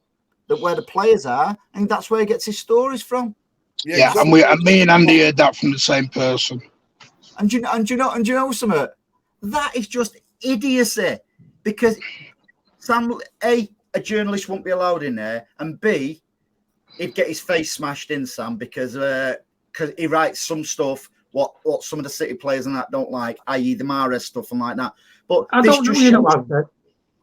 where the players are, and that's where he gets his stories from. Yeah, exactly. and me and Andy heard that from the same person. And do you know something? That is just idiocy, because Sam, A journalist won't be allowed in there, and B, he'd get his face smashed in, Sam, because he writes some stuff what some of the City players and that don't like, i.e. the Mahrez stuff and like that. But I don't know,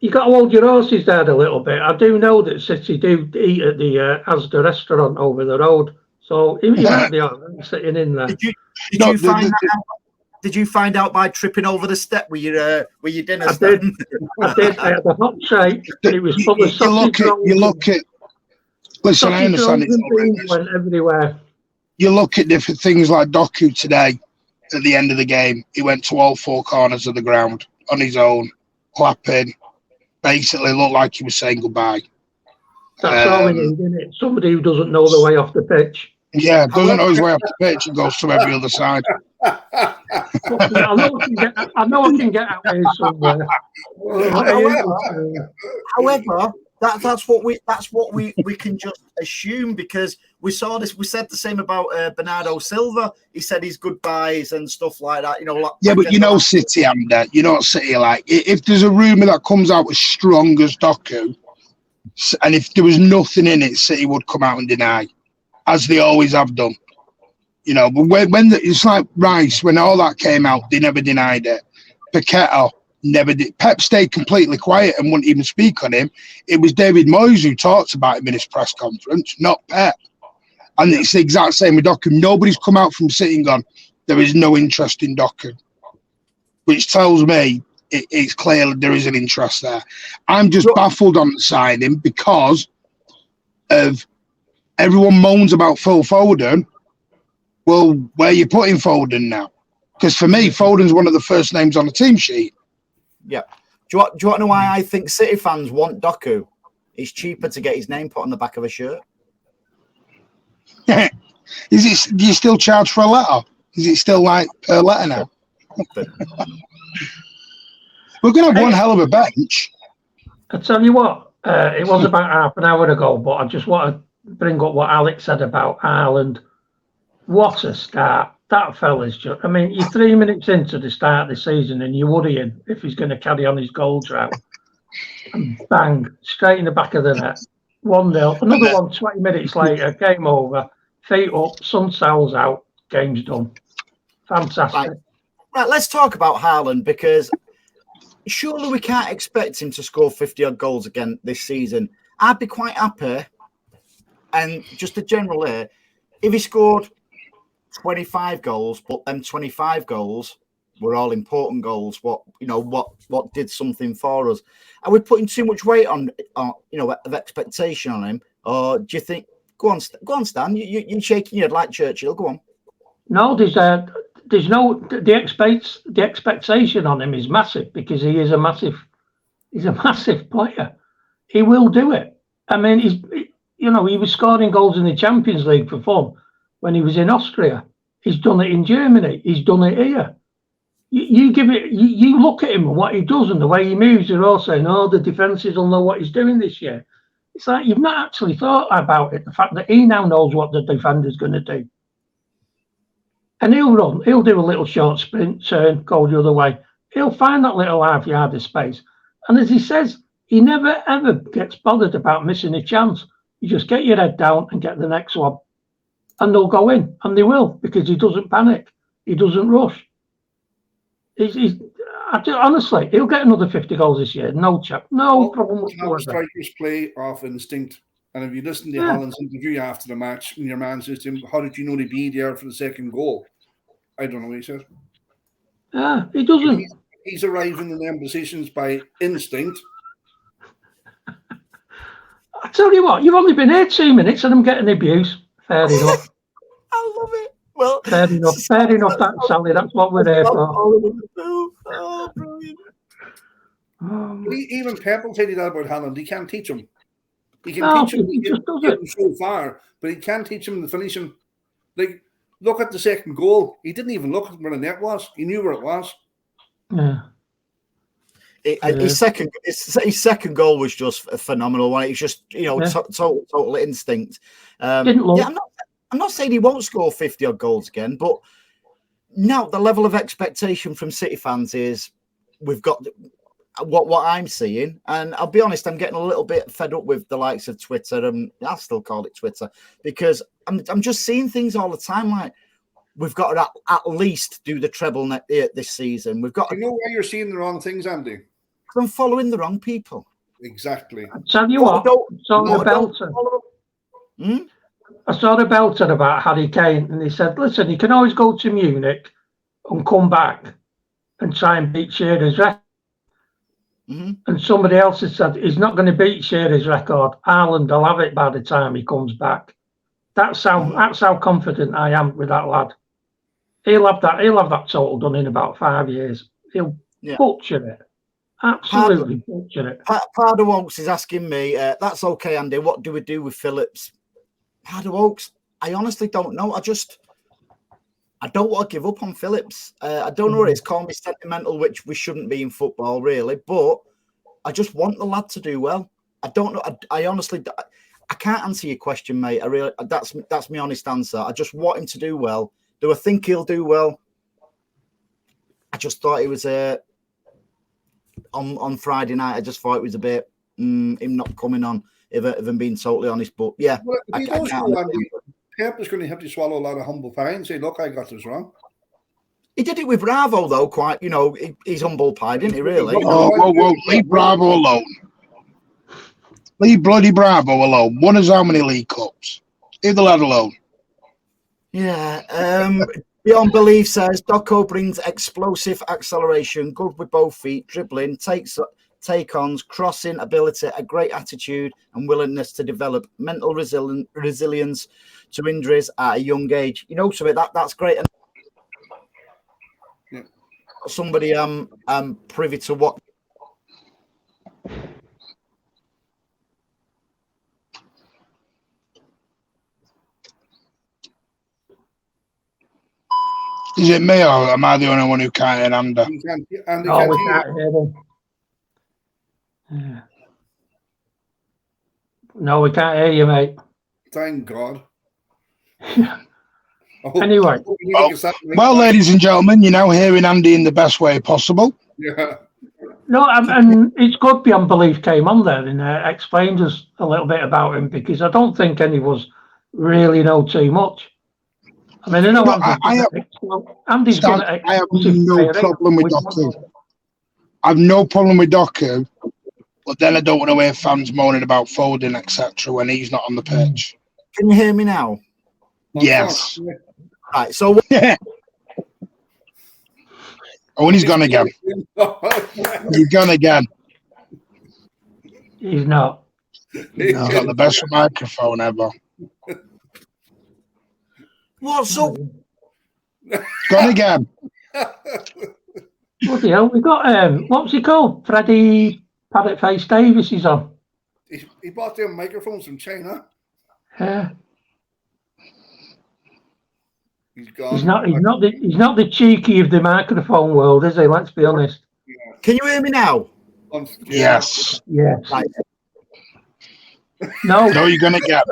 you got to hold your horses down a little bit. I do know that City do eat at the Asda restaurant over the road, so he might be sitting in there. Did you find out by tripping over the step with your dinner? I did. I had a hot tray, and it was full of sausage rolls. You look at. Listen, I understand it went everywhere. You look at different things like Doku today. At the end of the game, he went to all four corners of the ground on his own, clapping. Basically, looked like he was saying goodbye. That's all we need, isn't it? Somebody who doesn't know the way off the pitch. Yeah, doesn't know his way up the pitch and goes to every other side. I know I can get out here somewhere. However, that's what we can just assume, because we saw this. We said the same about Bernardo Silva. He said his goodbyes and stuff like that. Yeah, but City, Amanda. You know what City are like. If there's a rumour that comes out as strong as Doku, and if there was nothing in it, City would come out and deny, as they always have done. But when it's like Rice, when all that came out, they never denied it. Paqueta never did. Pep stayed completely quiet and wouldn't even speak on him. It was David Moyes who talked about him in his press conference, not Pep. And it's the exact same with Doku. Nobody's come out from City and gone, there is no interest in Doku, which tells me it's clear there is an interest there. I'm just baffled on the signing because of everyone moans about Phil Foden. Well, where are you putting Foden now? Because for me, Foden's one of the first names on the team sheet. Yeah. Do you want to know why I think City fans want Doku? It's cheaper to get his name put on the back of a shirt. Do you still charge for a letter? Is it still like per letter now? We're going to have one hell of a bench. I tell you what, it was about half an hour ago, but I just want to bring up what Alex said about Ireland. What a start. That fella's just, you're 3 minutes into the start of the season and you're worrying if he's going to carry on his goal drought. And bang, straight in the back of the net. 1-0. Another one 20 minutes later, game over. Feet up, sun sells out, game's done. Fantastic. Right, let's talk about Haaland, because surely we can't expect him to score 50-odd goals again this season. I'd be quite happy, and just a general here, if he scored 25 goals, but them 25 goals were all important goals. What did something for us? Are we putting too much weight on of expectation on him, or do you think? Go on, Stan. You're shaking your head like Churchill. Go on. No, there's no the expectation on him is massive, because he's a massive player. He will do it. He was scoring goals in the Champions League for fun when he was in Austria. He's done it in Germany. He's done it here. You look at him and what he does and the way he moves, you're all saying, the defences will know what he's doing this year. It's like you've not actually thought about it, the fact that he now knows what the defender's going to do. And he'll run. He'll do a little short sprint, turn, go the other way. He'll find that little half yard of space. And as he says, he never, ever gets bothered about missing a chance. You just get your head down and get the next one. And they'll go in, and they will, because he doesn't panic. He doesn't rush. Honestly, he'll get another 50 goals this year. No problem whatsoever. Strikers play off instinct. And if you listen to Haaland's interview after the match, and your man says to him, how did you know to be there for the second goal? I don't know what he says. Yeah, he doesn't. He's arriving in them positions by instinct. I tell you what, you've only been here 2 minutes and I'm getting abuse. Fair enough. I love it. Well, fair enough, that, Sally. That's what we're there for. Oh, brilliant. Even Pep will tell you that about Haaland. He can't teach him. He can teach him. He can get him so far, but he can't teach him the finishing. Like, look at the second goal. He didn't even look at where the net was. He knew where it was. Yeah. His second goal was just a phenomenal one. It was just total instinct. Didn't look. Yeah, I'm not saying he won't score 50 odd goals again, but now the level of expectation from City fans is we've got what I'm seeing, and I'll be honest, I'm getting a little bit fed up with the likes of Twitter, and I'll still call it Twitter, because I'm just seeing things all the time like we've got to at least do the treble this season. We've got. You know why you're seeing the wrong things, Andy? I'm following the wrong people. Exactly. I tell you what, I saw the belter about Harry Kane, and he said, listen, you can always go to Munich and come back and try and beat Shearer's record. Mm-hmm. And somebody else has said he's not going to beat Shearer's record. Ireland will have it by the time he comes back. That's how confident I am with that lad. He'll have that total done in about 5 years. He'll butcher it. Absolutely butcher it. Pardo Oaks is asking me, that's okay, Andy, what do we do with Phillips? Pardo Oaks, I honestly don't know. I don't want to give up on Phillips. I don't know what it's called me sentimental, which we shouldn't be in football, really. But I just want the lad to do well. I don't know. I honestly, I can't answer your question, mate. That's my honest answer. I just want him to do well. Do I think he'll do well? I just thought it was on Friday night. I just thought it was a bit him not coming on. If I'm being totally honest, but yeah, well, Pep is going to have to swallow a lot of humble pie and say, "Look, I got this wrong." He did it with Bravo, though. Quite, he's humble pie, didn't he? Really? Whoa! Leave Bravo alone. Leave bloody Bravo alone. Won us how many League Cups? Leave the lad alone. Yeah. Beyond Belief says Doco brings explosive acceleration, good with both feet, dribbling, take-ons, crossing ability, a great attitude and willingness to develop mental resilience to injuries at a young age. So that's great. And yeah. Somebody privy to what. Is it me or am I the only one who can't hear Andy? We can't hear him. Yeah. No, we can't hear you, mate. Thank God. Anyway. Well, ladies and gentlemen, you're now hearing Andy in the best way possible. Yeah. No, and it's good Beyond Belief came on there and explained us a little bit about him, because I don't think any of us really know too much. I mean, I know Andy's good at I have no problem with Doku. I have no problem with Doku, but then I don't want to hear fans moaning about Foden, etc. when he's not on the pitch. Can you hear me now? Yes. Right, so... Yeah. Oh, and he's gone again. He's gone again. He's not. He's got the best microphone ever. What's up? Gone again. Bloody hell, we got what's he called? Paddy Davis is on. He bought them microphones from China. Yeah. He's gone. He's not the cheeky of the microphone world, is he? Let's be honest. Yeah. Can you hear me now? Yes. Yes. Right. No, you're gonna get.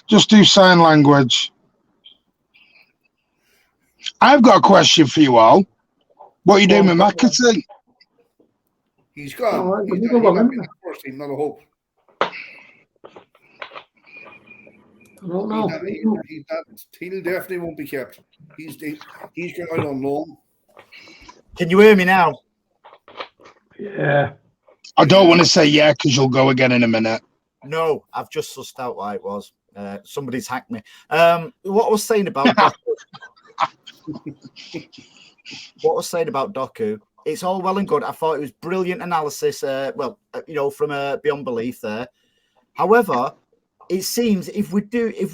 Just do sign language. I've got a question for you all. What are you doing with Mcfc? He's gone. Oh, He's not in the first team, not a hope. I don't know. He'll definitely won't be kept. He's going out on loan. Can you hear me now? Yeah. I don't want to say yeah because you'll go again in a minute. No, I've just sussed out why it was. Somebody's hacked me. What I was saying about Doku, it's all well and good. I thought it was brilliant analysis. From Beyond Belief there. However, it seems if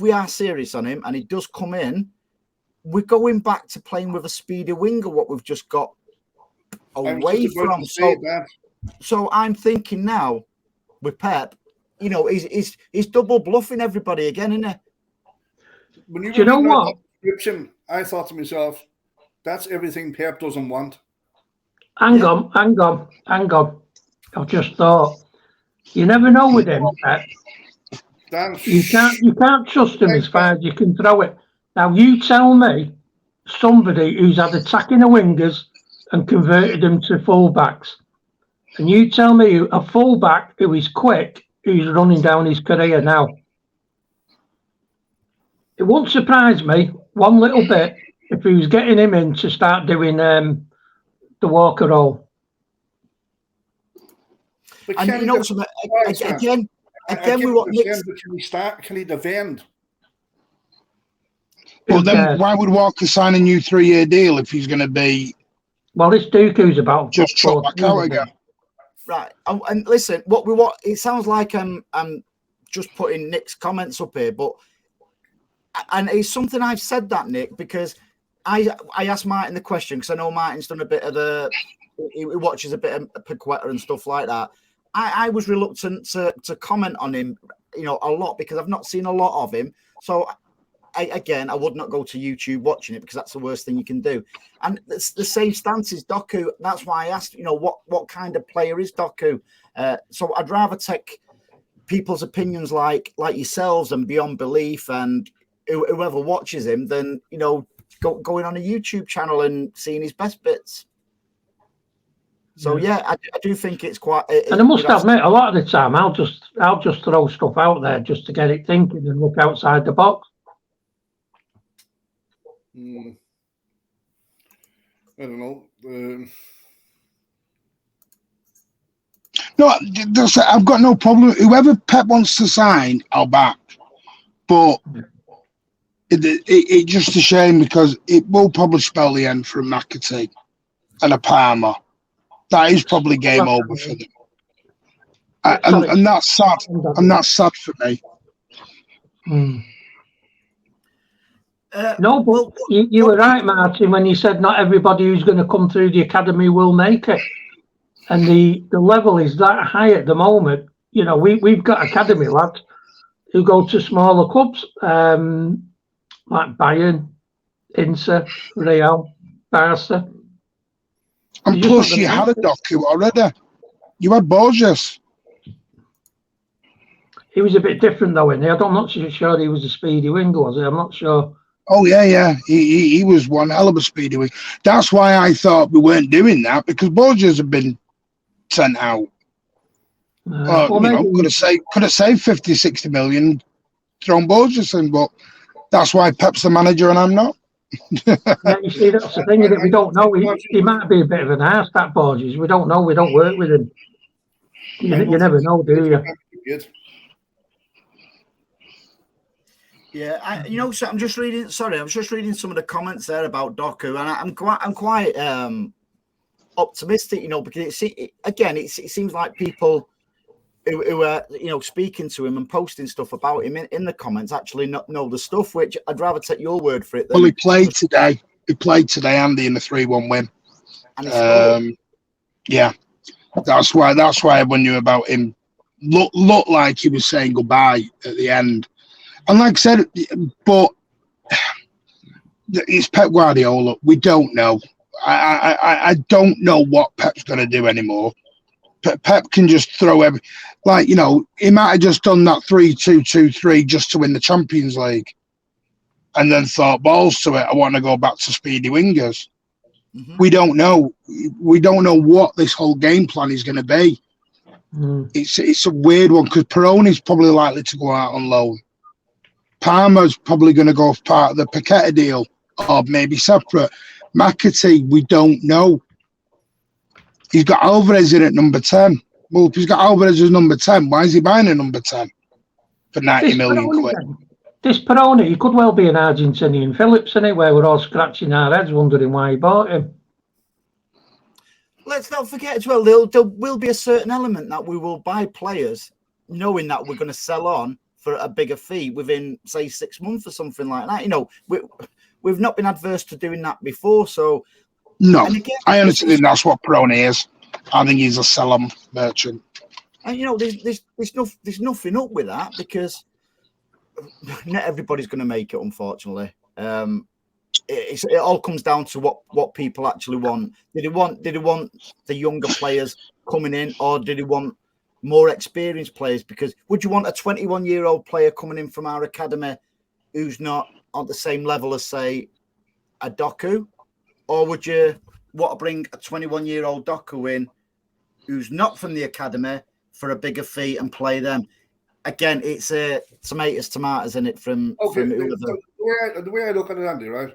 we are serious on him and he does come in, we're going back to playing with a speedy winger. What we've just got away from. So I'm thinking now with Pep, he's double bluffing everybody again, isn't he? When you know what? Description, I thought to myself, that's everything Pep doesn't want. Hang on. I've just thought, you never know with him, Pep. You can't trust him as far as you can throw it. Now you tell me somebody who's had attacking the wingers and converted them to fullbacks. And you tell me a fullback who is quick, who's running down his career now. It won't surprise me one little bit if he was getting him in to start doing the Walker role. And again, we want Nick. Can he defend? Well, then why would Walker sign a new 3-year deal if he's going to be? Well, this Dooku's about just chuck back out again. Right, and listen, what we want. It sounds like I'm just putting Nick's comments up here, but it's something I've said that, Nick, because I asked Martin the question because I know Martin's done a bit of he watches a bit of Paqueta and stuff like that. I was reluctant to comment on him, a lot, because I've not seen a lot of him. So I would not go to YouTube watching it, because that's the worst thing you can do. And it's the same stance as Doku. That's why I asked, what kind of player is Doku? So I'd rather take people's opinions like yourselves and beyond belief and whoever watches him than, going on a YouTube channel and seeing his best bits. So I do think it's quite. And I must admit, a lot of the time, I'll just throw stuff out there just to get it thinking and look outside the box. I don't know. No, I've got no problem. Whoever Pep wants to sign, I'll back. But it's just a shame, because it will probably spell the end for a McAtee and a Palmer. That is probably game over for them. And that's sad. And that's sad for me. No, but you were right, Martin, when you said not everybody who's going to come through the academy will make it. And the level is that high at the moment. We've got academy lads who go to smaller clubs, like Bayern, Inter, Real, Barca. And plus, you had a Doku already. You had Borges. He was a bit different, though, isn't he? I'm not sure he was a speedy winger, was he? I'm not sure. Oh, yeah. He was one hell of a speedy winger. That's why I thought we weren't doing that, because Borges had been sent out. Could have saved 50, 60 million, thrown Borges in, but that's why Pep's the manager and I'm not. Yeah, you see, that's the thing, that we don't know. He might be a bit of an arse, that Borges. We don't know. We don't work with him. You never know, do you? Yeah, so I'm just reading some of the comments there about Doku, and I'm quite optimistic, because it seems like people who are speaking to him and posting stuff about him in the comments actually not know the stuff, which I'd rather take your word for it. Well, he played today. Andy, in the 3-1 win. And yeah, that's why everyone knew about him. Looked like he was saying goodbye at the end. And like I said, but it's Pep Guardiola. We don't know. I don't know what Pep's going to do anymore. Pep can just throw every, he might have just done that 3-2-2-3 just to win the Champions League, and then thought, balls to it, I want to go back to speedy wingers. Mm-hmm. We don't know. We don't know what this whole game plan is going to be. It's a weird one, because Peroni's probably likely to go out on loan. Palmer's probably going to go as part of the Paqueta deal, or maybe separate. McAtee, we don't know. He's got Alvarez in at number 10. Well, if he's got Alvarez as number 10, why is he buying a number 10 for 90 million quid? This Peroni, he could well be an Argentinian Phillips, isn't it, where we're all scratching our heads wondering why he bought him. Let's not forget as well, there will be a certain element that we will buy players knowing that we're going to sell on for a bigger fee within, say, 6 months or something like that. We've not been adverse to doing that before, so... No, again, I honestly think that's what Peroni is. I think he's a sell-on merchant. And, there's nothing up with that, because not everybody's going to make it, unfortunately. It all comes down to what people actually want. Did he want the younger players coming in, or did he want more experienced players? Because would you want a 21-year-old player coming in from our academy who's not on the same level as, say, a Doku? Or would you want to bring a 21-year-old Doku in who's not from the academy for a bigger fee and play them? Again, it's tomatoes in it from whoever. The way I look at it, Andy, right?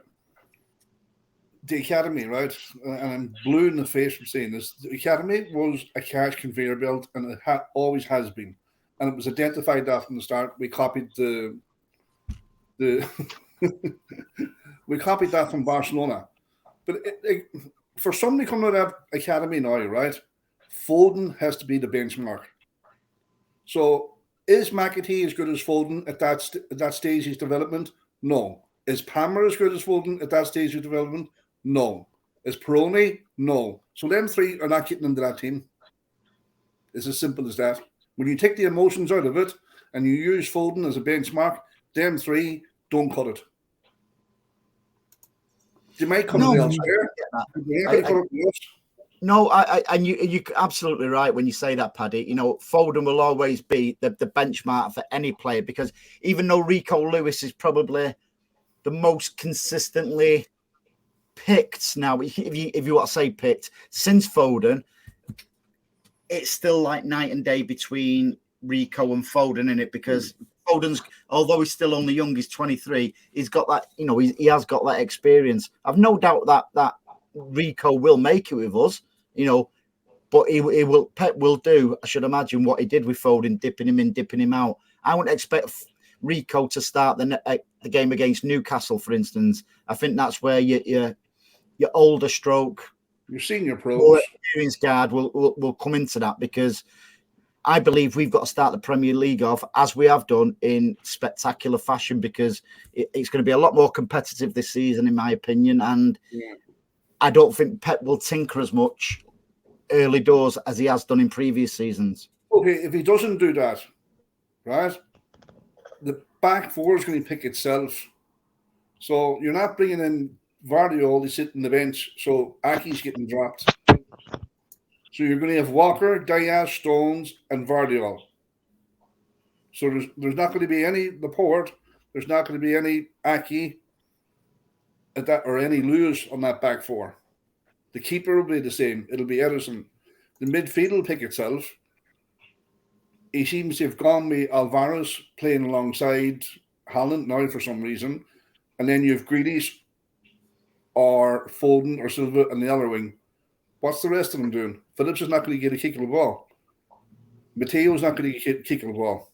The academy, right? And I'm blue in the face from saying this. The academy was a cash conveyor belt, and it always has been. And it was identified that from the start. We copied the we copied that from Barcelona. But for somebody coming out of that academy now, right? Foden has to be the benchmark. So is McAtee as good as Foden at that stage of his development? No. Is Palmer as good as Foden at that stage of development? No. Is Peroni? No. So them three are not getting into that team. It's as simple as that. When you take the emotions out of it and you use Foden as a benchmark, them three don't cut it. They might come elsewhere. No, and you're absolutely right when you say that, Paddy. You know, Foden will always be the benchmark for any player, because even though Rico Lewis is probably the most consistently picked now, if you want to say picked, since Foden, it's still like night and day between Rico and Foden in it, because Foden's, although he's still only young, he's 23, he's got that, you know, he has got that experience. I've no doubt that Rico will make it with us, you know, but Pep will do, I should imagine, what he did with Foden, dipping him in, dipping him out. I wouldn't expect Rico to start the game against Newcastle, for instance. I think that's where your older stroke, your senior pros, more experienced guard will come into that, because I believe we've got to start the Premier League off, as we have done, in spectacular fashion, because it's going to be a lot more competitive this season, in my opinion. And I don't think Pep will tinker as much early doors as he has done in previous seasons. Okay, if he doesn't do that, right, the back four is going to pick itself. So you're not bringing in Vardiol, he's sitting on the bench, so Aki's getting dropped. So you're going to have Walker, Diaz, Stones, and Vardiol. So there's not going to be any Laporte, there's not going to be any Aki at that, or any Lewis on that back four. The keeper will be the same. It'll be Ederson. The midfield will pick itself. He seems to have gone with Alvarez playing alongside Haaland now for some reason. And then you have Grealish or Foden or Silva on the other wing. What's the rest of them doing? Phillips is not going to get a kick of the ball. Mateo's not going to get a kick of the ball.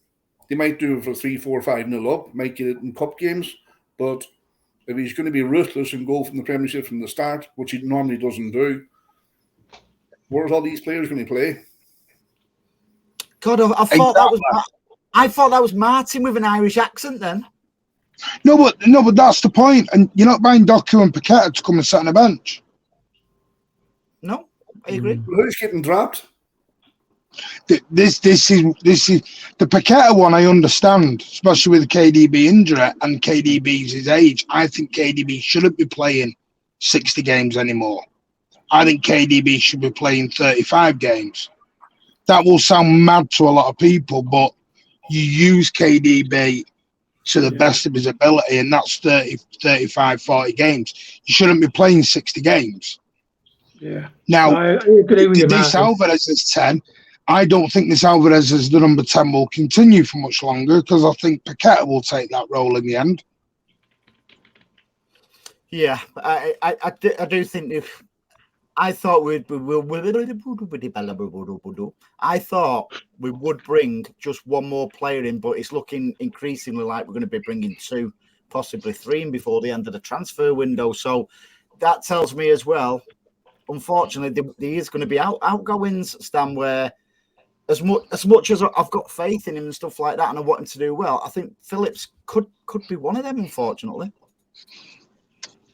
They might do it for 3-4-5-0 up, might get it in cup games, but if he's going to be ruthless and go from the Premiership from the start, which he normally doesn't do, where's all these players going to play? God, I thought that was Martin with an Irish accent then. No, but that's the point. And you're not buying Doku and Paqueta to come and sit on the bench. No, I agree. Who's getting dropped? This is the Paqueta one. I understand, especially with the KDB injury and KDB's his age. I think KDB shouldn't be playing 60 games anymore. I think KDB should be playing 35 games. That will sound mad to a lot of people, but you use KDB to the best of his ability, and that's 30, 35, 40 games. You shouldn't be playing 60 games. Yeah. Now, I agree with you, this Alvarez is 10. I don't think this Alvarez as the number 10 will continue for much longer, because I think Paqueta will take that role in the end. Yeah, I do think if I thought we would bring just one more player in, but it's looking increasingly like we're going to be bringing 2, possibly 3 in before the end of the transfer window. So that tells me as well, unfortunately, there is going to be outgoings, Stan, where as much as I've got faith in him and stuff like that, and I want him to do well, I think Phillips could be one of them, unfortunately.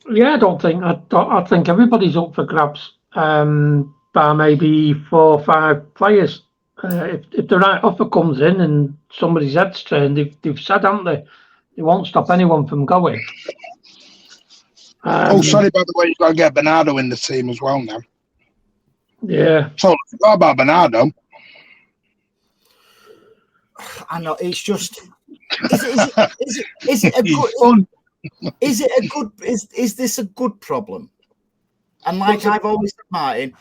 Yeah, I think everybody's up for grabs, by maybe 4 or 5 players. If the right offer comes in and somebody's head's turned, they've said, haven't they? They won't stop anyone from going. Sorry, by the way, you've got to get Bernardo in the team as well now. Yeah. So, what about Bernardo? I know, it's just... Is it a good... Is this a good problem? And like I've always said, Martin,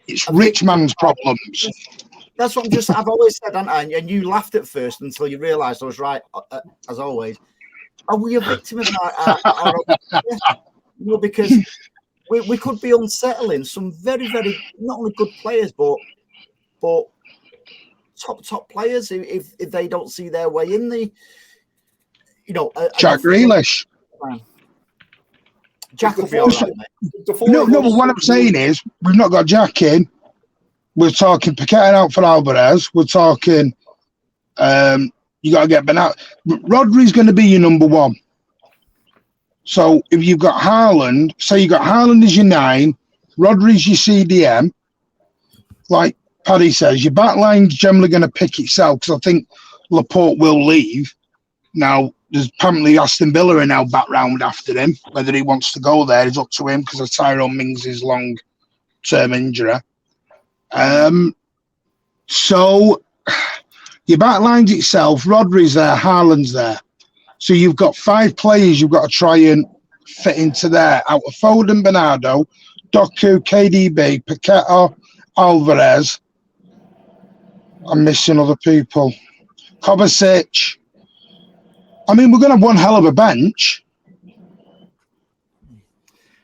it's rich man's problems. That's what I've always said, and you laughed at first until you realised I was right, as always. Are we a victim of no, because we could be unsettling some very, very not only good players, but top players if they don't see their way in the, you know, Jack Grealish. Jack will be all right, mate. No, but what I'm saying is we've not got Jack in. We're talking Paqueta out for Alvarez. We're talking you got to get Bernardo. Rodri's going to be your number 1. So if you've got Haaland, say you got Haaland as your 9, Rodri's your CDM. Like Paddy says, your back line's generally going to pick itself because I think Laporte will leave. Now, there's apparently Aston Villa are now back round after him. Whether he wants to go there is up to him because of Tyrone Mings' long-term injury. So, your back line's itself, Rodri's there, Haaland's there. So you've got 5 players you've got to try and fit into there. Out of Foden, Bernardo, Doku, KDB, Paqueta, Alvarez. I'm missing other people. Kovacic. I mean, we're going to have one hell of a bench.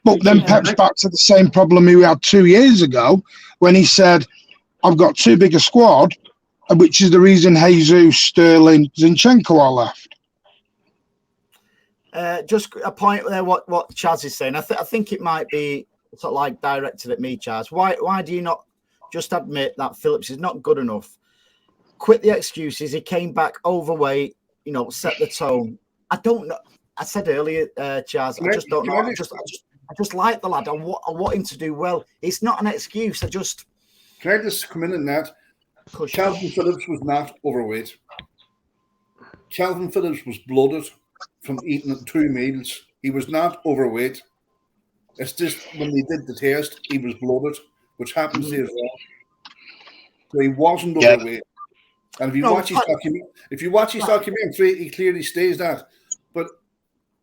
But then Pep's back to the same problem he had 2 years ago when he said, I've got too big a squad, which is the reason Jesus, Sterling, Zinchenko are left. Just a point there, what Chaz is saying. I think it might be sort of like directed at me, Chaz. Why do you not just admit that Phillips is not good enough? Quit the excuses. He came back overweight, set the tone. I don't know. I said earlier, Chaz, I just don't know. I just like the lad. I want him to do well. It's not an excuse. Can I just come in that? Calvin Phillips was not overweight. Calvin Phillips was bloated from eating 2 meals. He was not overweight. It's just when they did the test, he was bloated, which happens to as well. So he wasn't overweight. And if you watch his documentary, he clearly states that. But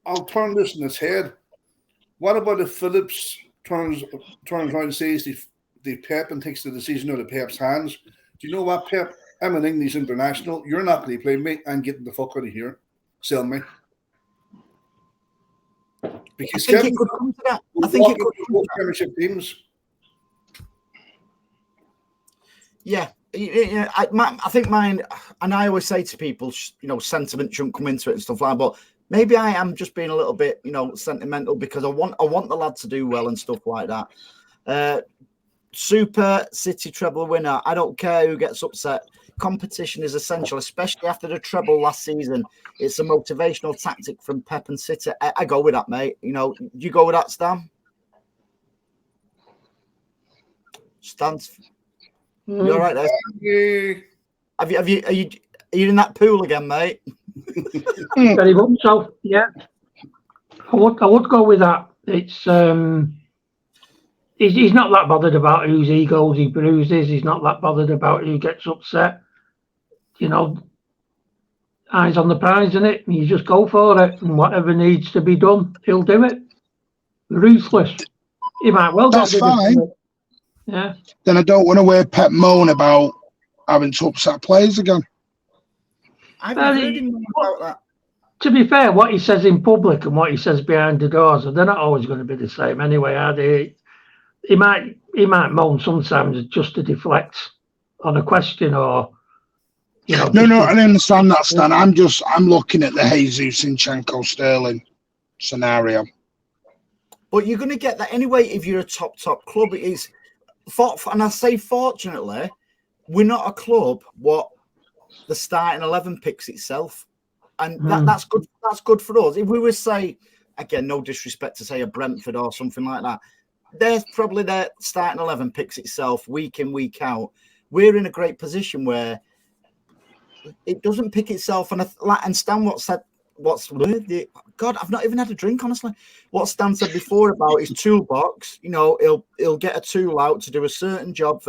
I'll turn this in its head. What about if Phillips turns around and says the Pep and takes the decision out of Pep's hands? Do you know what, Pep? I'm an English international. You're not going to play me. I'm getting the fuck out of here. Sell me. Because I think it could come to that. I think it could come to Premiership teams. Yeah. I think mine, and I always say to people, sentiment shouldn't come into it and stuff like that, but maybe I am just being a little bit, sentimental because I want the lad to do well and stuff like that. Super City treble winner. I don't care who gets upset. Competition is essential, especially after the treble last season. It's a motivational tactic from Pep and City. I go with that, mate. You go with that, Stan? Stan's. You all right there? Are you in that pool again, mate? Very much so. Yeah, I would go with that. It's he's not that bothered about whose egos he bruises. He's not that bothered about who gets upset. Eyes on the prize, innit? And you just go for it, and whatever needs to be done, he'll do it. Ruthless. He might well. That's fine. Yeah. Then I don't want to hear Pep moan about having to upset players again. I've heard him about that. To be fair, what he says in public and what he says behind the doors, they're not always going to be the same anyway, are they? He might moan sometimes just to deflect on a question or, No, I understand that, Stan. I'm looking at the Jesus Zinchenko Sterling scenario. But you're going to get that anyway if you're a top club. It is. And I say, fortunately, we're not a club what the starting 11 picks itself, and that's good. That's good for us. If we were say, again, no disrespect to say a Brentford or something like that, there's probably their starting 11 picks itself week in, week out. We're in a great position where it doesn't pick itself. And Stan said. God, I've not even had a drink, honestly. What Stan said before about his toolbox, he'll get a tool out to do a certain job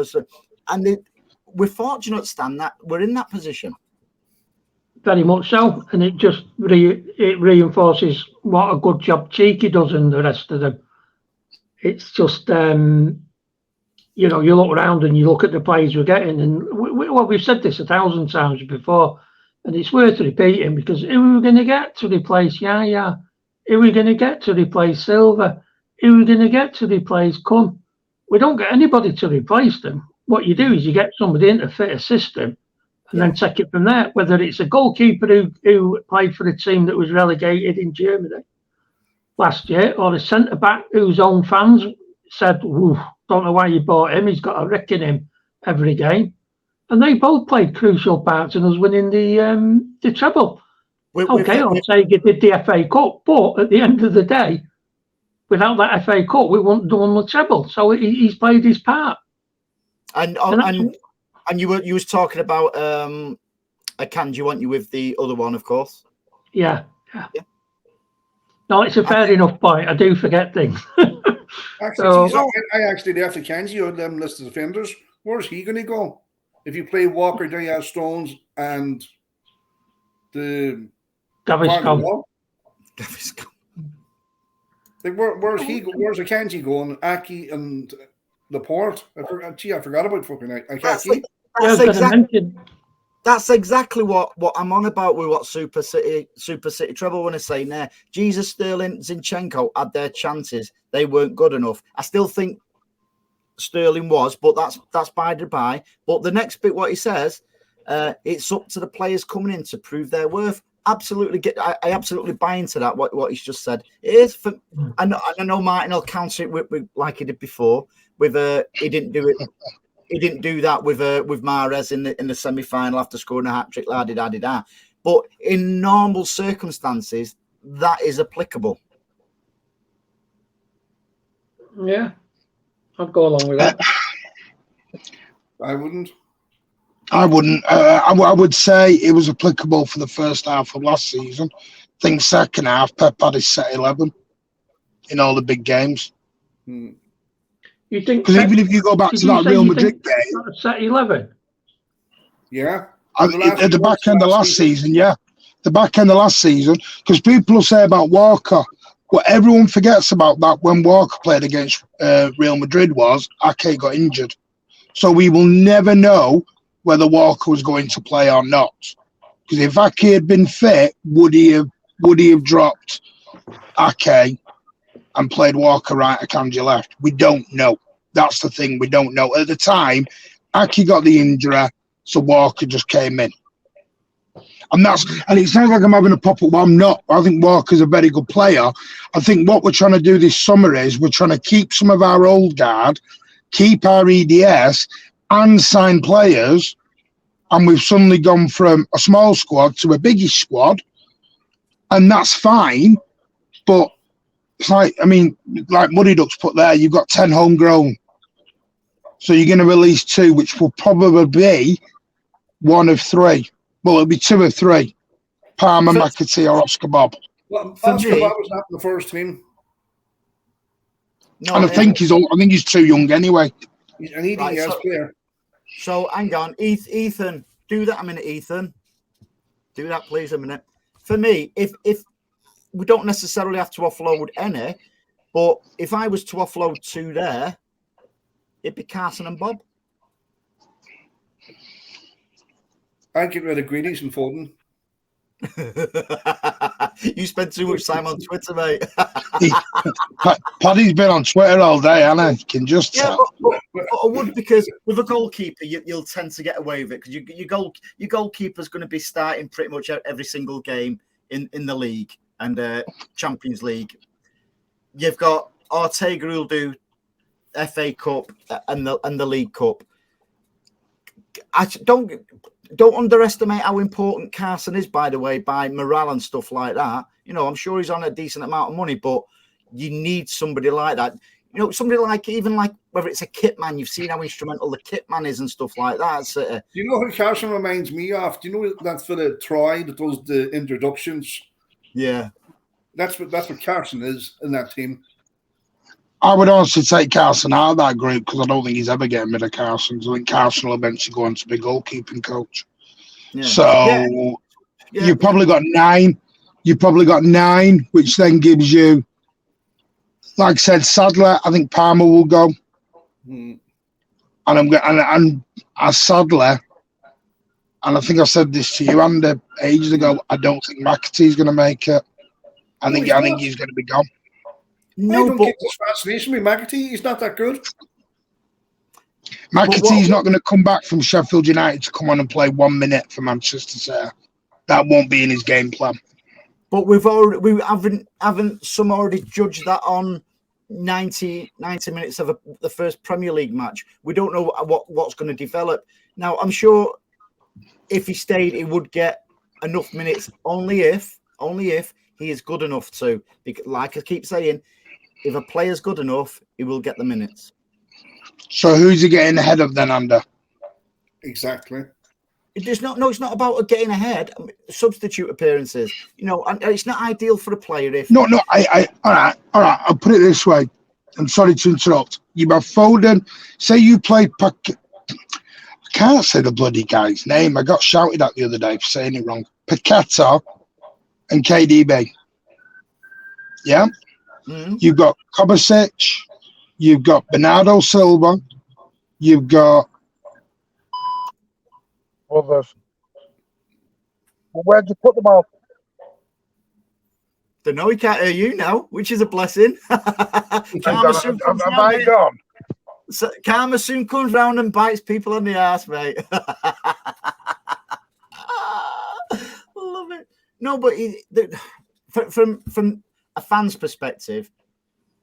we're fortunate, Stan, that we're in that position. Very much so, and it just it reinforces what a good job Cheeky does and the rest of them. It's just you look around and you look at the players we're getting, and we've said this 1,000 times before. And it's worth repeating because who are we going to get to replace Yaya? Who are we going to get to replace Silva? Who are we going to get to replace Kun? We don't get anybody to replace them. What you do is you get somebody in to fit a system and then take it from there. Whether it's a goalkeeper who played for a team that was relegated in Germany last year, or a centre-back whose own fans said, don't know why you bought him. He's got a rick in him every game. And they both played crucial parts in us winning the treble. I'll say you did the FA Cup, but at the end of the day, without that FA Cup, we wouldn't have won the treble. So he's played his part. And you was talking about Akanji, weren't you, with the other one, of course? Yeah. No, it's a fair enough point. I do forget things. Actually, I actually left Akanji on them list of defenders. Where's he going to go? If you play Walker, Diaz, Stones, and the Gaviscon. Like, where's he? Where's Akanji going? Aki and Laporte. I forgot about fucking Akanji. That's exactly what I'm on about with what Super City Treble want to say now. Jesus, Sterling, Zinchenko had their chances. They weren't good enough. I still think Sterling was, but that's by the by. But the next bit, what he says, it's up to the players coming in to prove their worth. Absolutely, I absolutely buy into that. What he's just said, it is. I know Martin will counter it with like he did before. With he didn't do it. He didn't do that with Mahrez in the semi-final after scoring a hat trick. La-di-da-di-da. But in normal circumstances, that is applicable. Yeah, I'd go along with that. I wouldn't. I would say it was applicable for the first half of last season. I think second half, Pep had his set 11 in all the big games. You think? Because even if you go back to that Real Madrid game, set 11. Yeah. At the back end of last season, yeah. The back end of last season, because people will say about Walker, what everyone forgets about that when Walker played against Real Madrid was Ake got injured. So we will never know whether Walker was going to play or not. Because if Ake had been fit, would he have dropped Ake and played Walker right, Akanji left? We don't know. That's the thing, we don't know. At the time, Ake got the injury, so Walker just came in. And it sounds like I'm having a pop-up, but I'm not. I think Walker's a very good player. I think what we're trying to do this summer is we're trying to keep some of our old guard, keep our EDS, and sign players. And we've suddenly gone from a small squad to a biggish squad. And that's fine. But it's like Muddy Ducks put there, you've got 10 homegrown. So you're going to release 2, which will probably be one of 3. Well, it'll be 2 of 3. Palmer, McAtee, or Oscar Bob. Well, Oscar Bob was not in the first team. No, and I think he's too young anyway. He's an EDS player. So hang on, Ethan, do that a minute, Ethan. Do that, please, a minute. For me, if we don't necessarily have to offload any, but if I was to offload 2 there, it'd be Carson and Bob. I'd get rid of Greenies and Foden. You spend too much time on Twitter, mate. Paddy's been on Twitter all day, Anna. You can just tell. But I would, because with a goalkeeper, you'll tend to get away with it because your goalkeeper's going to be starting pretty much every single game in the league and Champions League. You've got Ortega who'll do FA Cup and the League Cup. I don't underestimate how important Carson is, by the way, by morale and stuff like that. You know, I'm sure he's on a decent amount of money, but you need somebody like that. You know, somebody like, even like whether it's a kit man, you've seen how instrumental the kit man is and stuff like that. Do you know who Carson reminds me of? Do you know that for the Troy that does the introductions? Yeah. That's what Carson is in that team. I would honestly take Carson out of that group because I don't think he's ever getting rid of Carson. I think Carson will eventually go on to be goalkeeping coach. Yeah. So you've probably got 9. You've probably got 9, which then gives you, like I said, Sadler. I think Palmer will go, and as Sadler, and I think I said this to you, Andy, ages ago. I don't think McAtee's going to make it. I think he's going to be gone. No, I don't get this fascination with McAtee. He's not that good. McAtee's not going to come back from Sheffield United to come on and play 1 minute for Manchester City. That won't be in his game plan. But haven't some already judged that on 90 minutes of the first Premier League match. We don't know what's going to develop. Now, I'm sure if he stayed, he would get enough minutes only if he is good enough to. Because, like I keep saying, if a player's good enough, he will get the minutes. So who's he getting ahead of then, under? Exactly. It's not about getting ahead. Substitute appearances, and it's not ideal for a player if. No. All right. I'll put it this way. I'm sorry to interrupt. You have Foden. Say you played. I can't say the bloody guy's name. I got shouted at the other day for saying it wrong. Paqueta and KDB. Yeah. Mm-hmm. You've got Kovacic. You've got Bernardo Silva. You've got others. Well, where'd you put them all? Don't know. He can't hear you now, which is a blessing. Karma soon comes round and bites people on the ass, mate. Love it. No, but from a fan's perspective,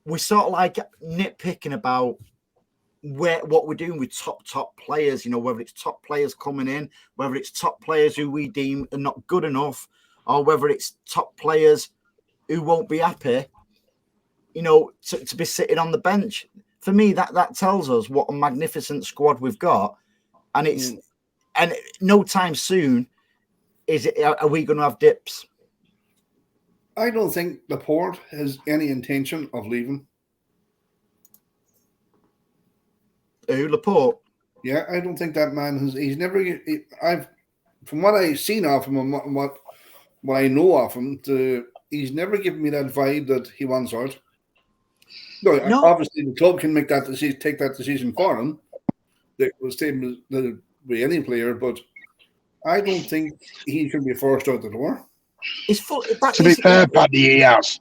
we're sort of like nitpicking about what we're doing with top players, whether it's top players coming in, whether it's top players who we deem are not good enough, or whether it's top players who won't be happy, to be sitting on the bench. For me, that tells us what a magnificent squad we've got, and and no time soon are we going to have dips. I don't think Laporte has any intention of leaving. Who, Laporte? Yeah, I don't think that man has. He's never. From what I've seen of him and what I know of him, he's never given me that vibe that he wants out. No, obviously the club can make that decision, take that decision for him. That was same with any player, but I don't think he can be forced out the door. To be fair, Paddy, he has.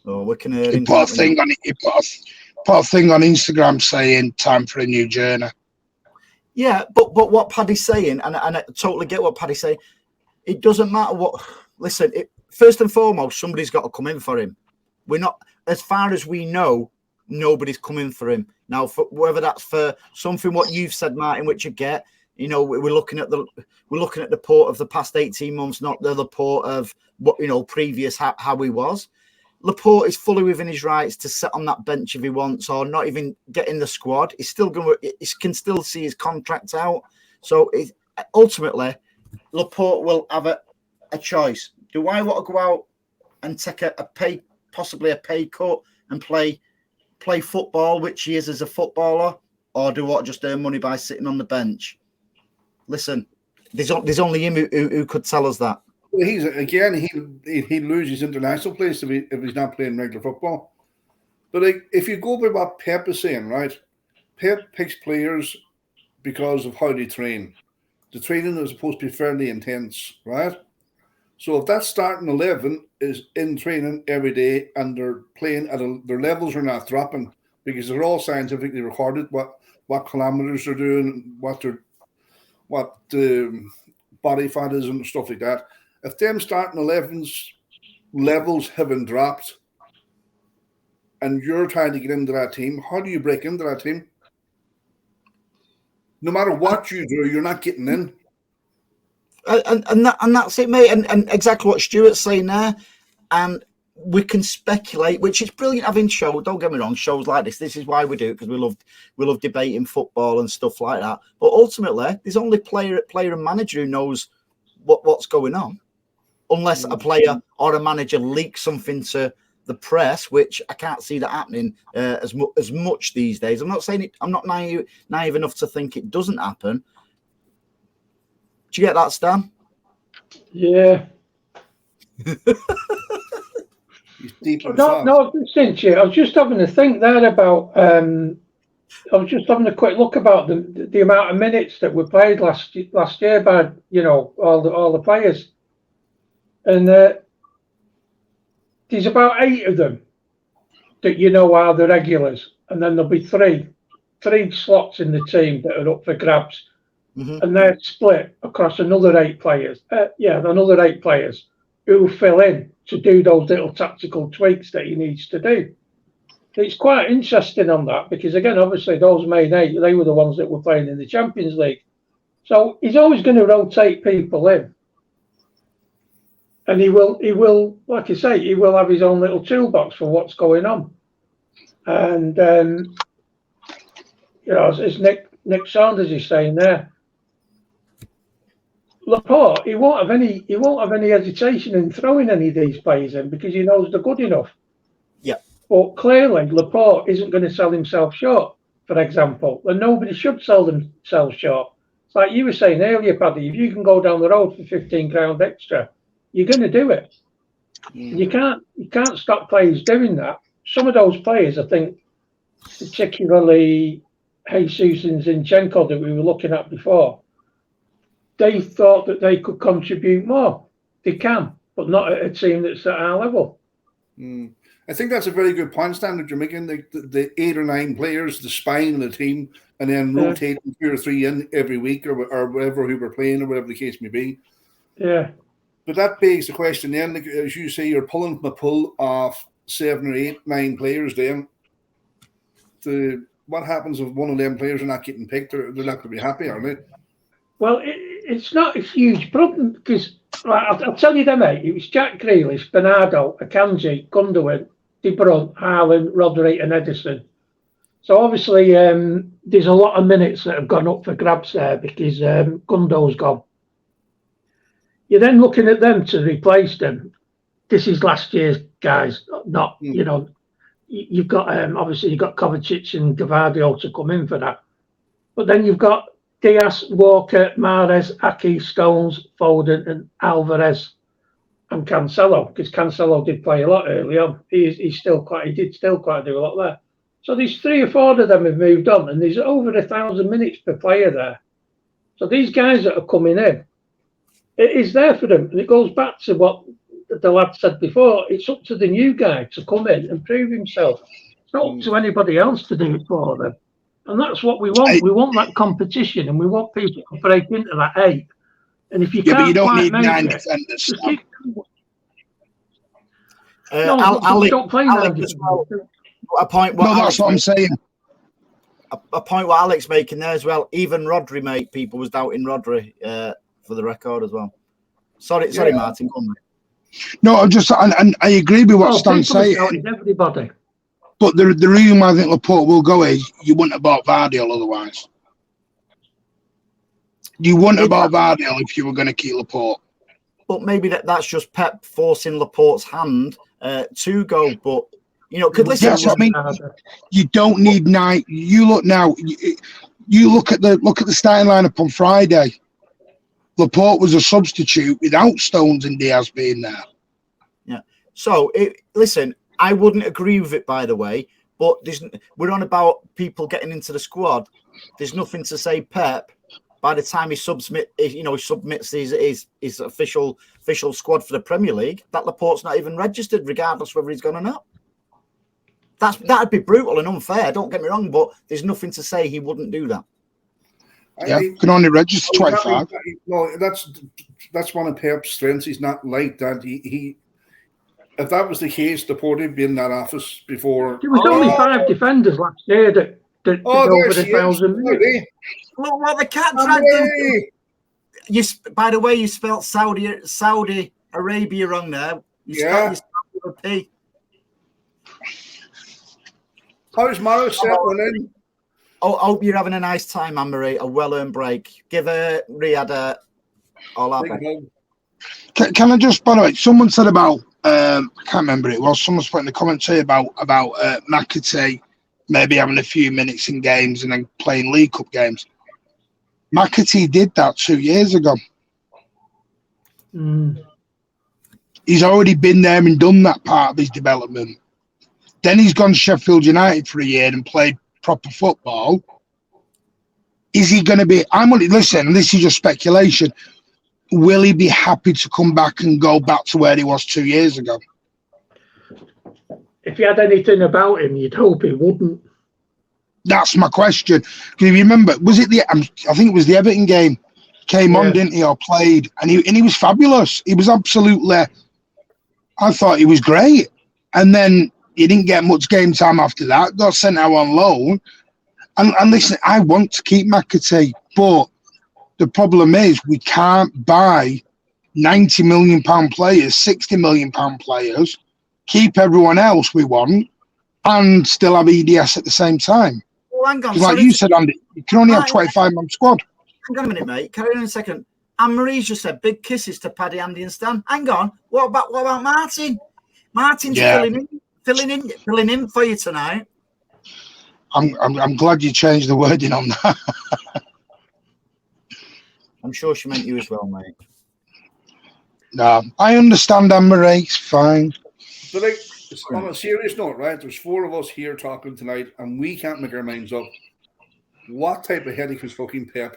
Oh, we can. He put a thing on it. He put a thing on Instagram saying "time for a new journey." Yeah, but what Paddy's saying, and I totally get what Paddy's saying. It doesn't matter what. Listen, first and foremost, somebody's got to come in for him. We're not, as far as we know, nobody's coming for him now. For whether that's for something what you've said, Martin, which you get. We're looking at the Laporte of the past 18 months, not the Laporte of what previous how he was. Laporte is fully within his rights to sit on that bench if he wants, or not even get in the squad. He's still he can still see his contract out. So ultimately, Laporte will have a choice. Do I want to go out and take possibly a pay cut and play football, which he is as a footballer, or do I want to just earn money by sitting on the bench? Listen, there's only him who could tell us that. Well, he loses international place if he's not playing regular football. But if you go by what Pep is saying, right? Pep picks players because of how they train. The training is supposed to be fairly intense, right? So if that starting 11 is in training every day and they're playing their levels are not dropping because they're all scientifically recorded what kilometers they're doing, what the body fat is and stuff like that. If them starting 11's levels haven't dropped and you're trying to get into that team, how do you break into that team? No matter what you do, you're not getting in. And that's it, mate. And exactly what Stuart's saying there. And we can speculate, which is brilliant having shows. Don't get me wrong, shows like this. This is why we do it, because we love debating football and stuff like that. But ultimately, there's only player and manager who knows what's going on, unless a player or a manager leaks something to the press, which I can't see that happening as much these days. I'm not saying it. I'm not naive enough to think it doesn't happen. Do you get that, Stan? Yeah. No, since I was just having a think there about. I was just having a quick look about the amount of minutes that were played last year by all the players, and there's about 8 of them that are the regulars, and then there'll be three slots in the team that are up for grabs, and they're split across another 8 players. Another 8 players who fill in to do those little tactical tweaks that he needs to do. It's quite interesting on that because, again, obviously those main 8, they were the ones that were playing in the Champions League. So he's always going to rotate people in. And he will, like I say, he will have his own little toolbox for what's going on. And as Nick Saunders is saying there, Laporte, he won't have any hesitation in throwing any of these players in because he knows they're good enough. Yeah. But clearly, Laporte isn't going to sell himself short, for example, and nobody should sell themselves short. It's like you were saying earlier, Paddy, if you can go down the road for £15 extra, you're going to do it. You can't stop players doing that. Some of those players, I think, particularly Jesus and Zinchenko that we were looking at before, they thought that they could contribute more. They can, but not at a team that's at our level. I think that's a very good point, Stan, that you're making. The 8 or 9 players, the spine of the team, and then rotating 2 or 3 in every week or whatever who we're playing or whatever the case may be. Yeah. But that begs the question then, like, as you say, you're pulling from a pool of 7 or 8, 9 players then. What happens if one of them players are not getting picked? They're not going to be happy, are they? Well, it's not a huge problem because I'll tell you them 8. It was Jack Grealish, Bernardo, Akanji, Gundogan, De Bruyne, Haaland, Rodri and Edison. So obviously there's a lot of minutes that have gone up for grabs there because Gundo's gone. You're then looking at them to replace them. This is last year's guys, not, you've got, obviously you've got Kovacic and Gvardiol to come in for that. But then you've got Diaz, Walker, Mahrez, Aki, Stones, Foden and Alvarez and Cancelo, because Cancelo did play a lot early on. He did still quite do a lot there. So these 3 or 4 of them have moved on and there's over 1,000 minutes per player there. So these guys that are coming in, it is there for them. And it goes back to what the lad said before. It's up to the new guy to come in and prove himself. It's not up to anybody else to do it for them. And that's what we want. We want that competition and we want people to break into that 8. And if you can't, but you don't need 9 defenders. Alex, don't play Alex, a point. That's what I'm saying. A point what Alex making there as well. Even Rodri, mate, people was doubting Rodri for the record as well. Sorry, Martin. Go on, mate. No, I agree with what Stan's saying. Everybody. But the reason why I think Laporte will go is you wouldn't have bought Vardiol otherwise. You wouldn't have bought Vardiol if you were going to keep Laporte. But maybe that's just Pep forcing Laporte's hand to go. But could listen. Yes, I mean, you don't need 9. You look now. You look at the starting lineup on Friday. Laporte was a substitute without Stones and Diaz being there. Yeah. So listen, I wouldn't agree with it, by the way. But we're on about people getting into the squad. There's nothing to say Pep. By the time he submits his official squad for the Premier League, that Laporte's not even registered, regardless whether he's gone or not. That'd be brutal and unfair. Don't get me wrong, but there's nothing to say he wouldn't do that. Yeah, can only register 25. No, that's one of Pep's strengths. He's not like that. He if that was the case, Laporte would be in that office before. There was only 5 defenders last year that did over 1,000 minutes. Look what the cat dragged in. By the way, you spelled Saudi Arabia wrong there. You spelled with a P. How's Morris settling in? I hope you're having a nice time, Anne-Marie. A well-earned break. Give Riyadh all our best. Can I just, by the way, someone said about, I can't remember it was, someone's put in the commentary about McAtee maybe having a few minutes in games and then playing League Cup games. McAtee did that 2 years ago. He's already been there and done that part of his development. Then he's gone to Sheffield United for a year and played proper football. Is he going to be... listen, this is just speculation. Will he be happy to come back and go back to where he was 2 years ago? If you had anything about him, you'd hope he wouldn't. That's my question. Can you remember? Was it I think it was the Everton game. Came on, didn't he, or played? And he was fabulous. He was absolutely... I thought he was great. And then he didn't get much game time after that. Got sent out on loan. And listen, I want to keep McAtee, but the problem is we can't buy £90 million players, £60 million players, keep everyone else we want, and still have EDS at the same time. Well, hang on. Like you said, Andy, you can only have 25-man squad. Hang on a minute, mate. Carry on a second. Anne-Marie's just said big kisses to Paddy, Andy and Stan. Hang on. What about Martin? Martin's filling in for you tonight. I'm glad you changed the wording on that. I'm sure she meant you as well, mate. No, I understand, Anne-Marie. It's fine. But like, on a serious note, right? There's 4 of us here talking tonight, and we can't make our minds up. What type of headache is fucking Pep?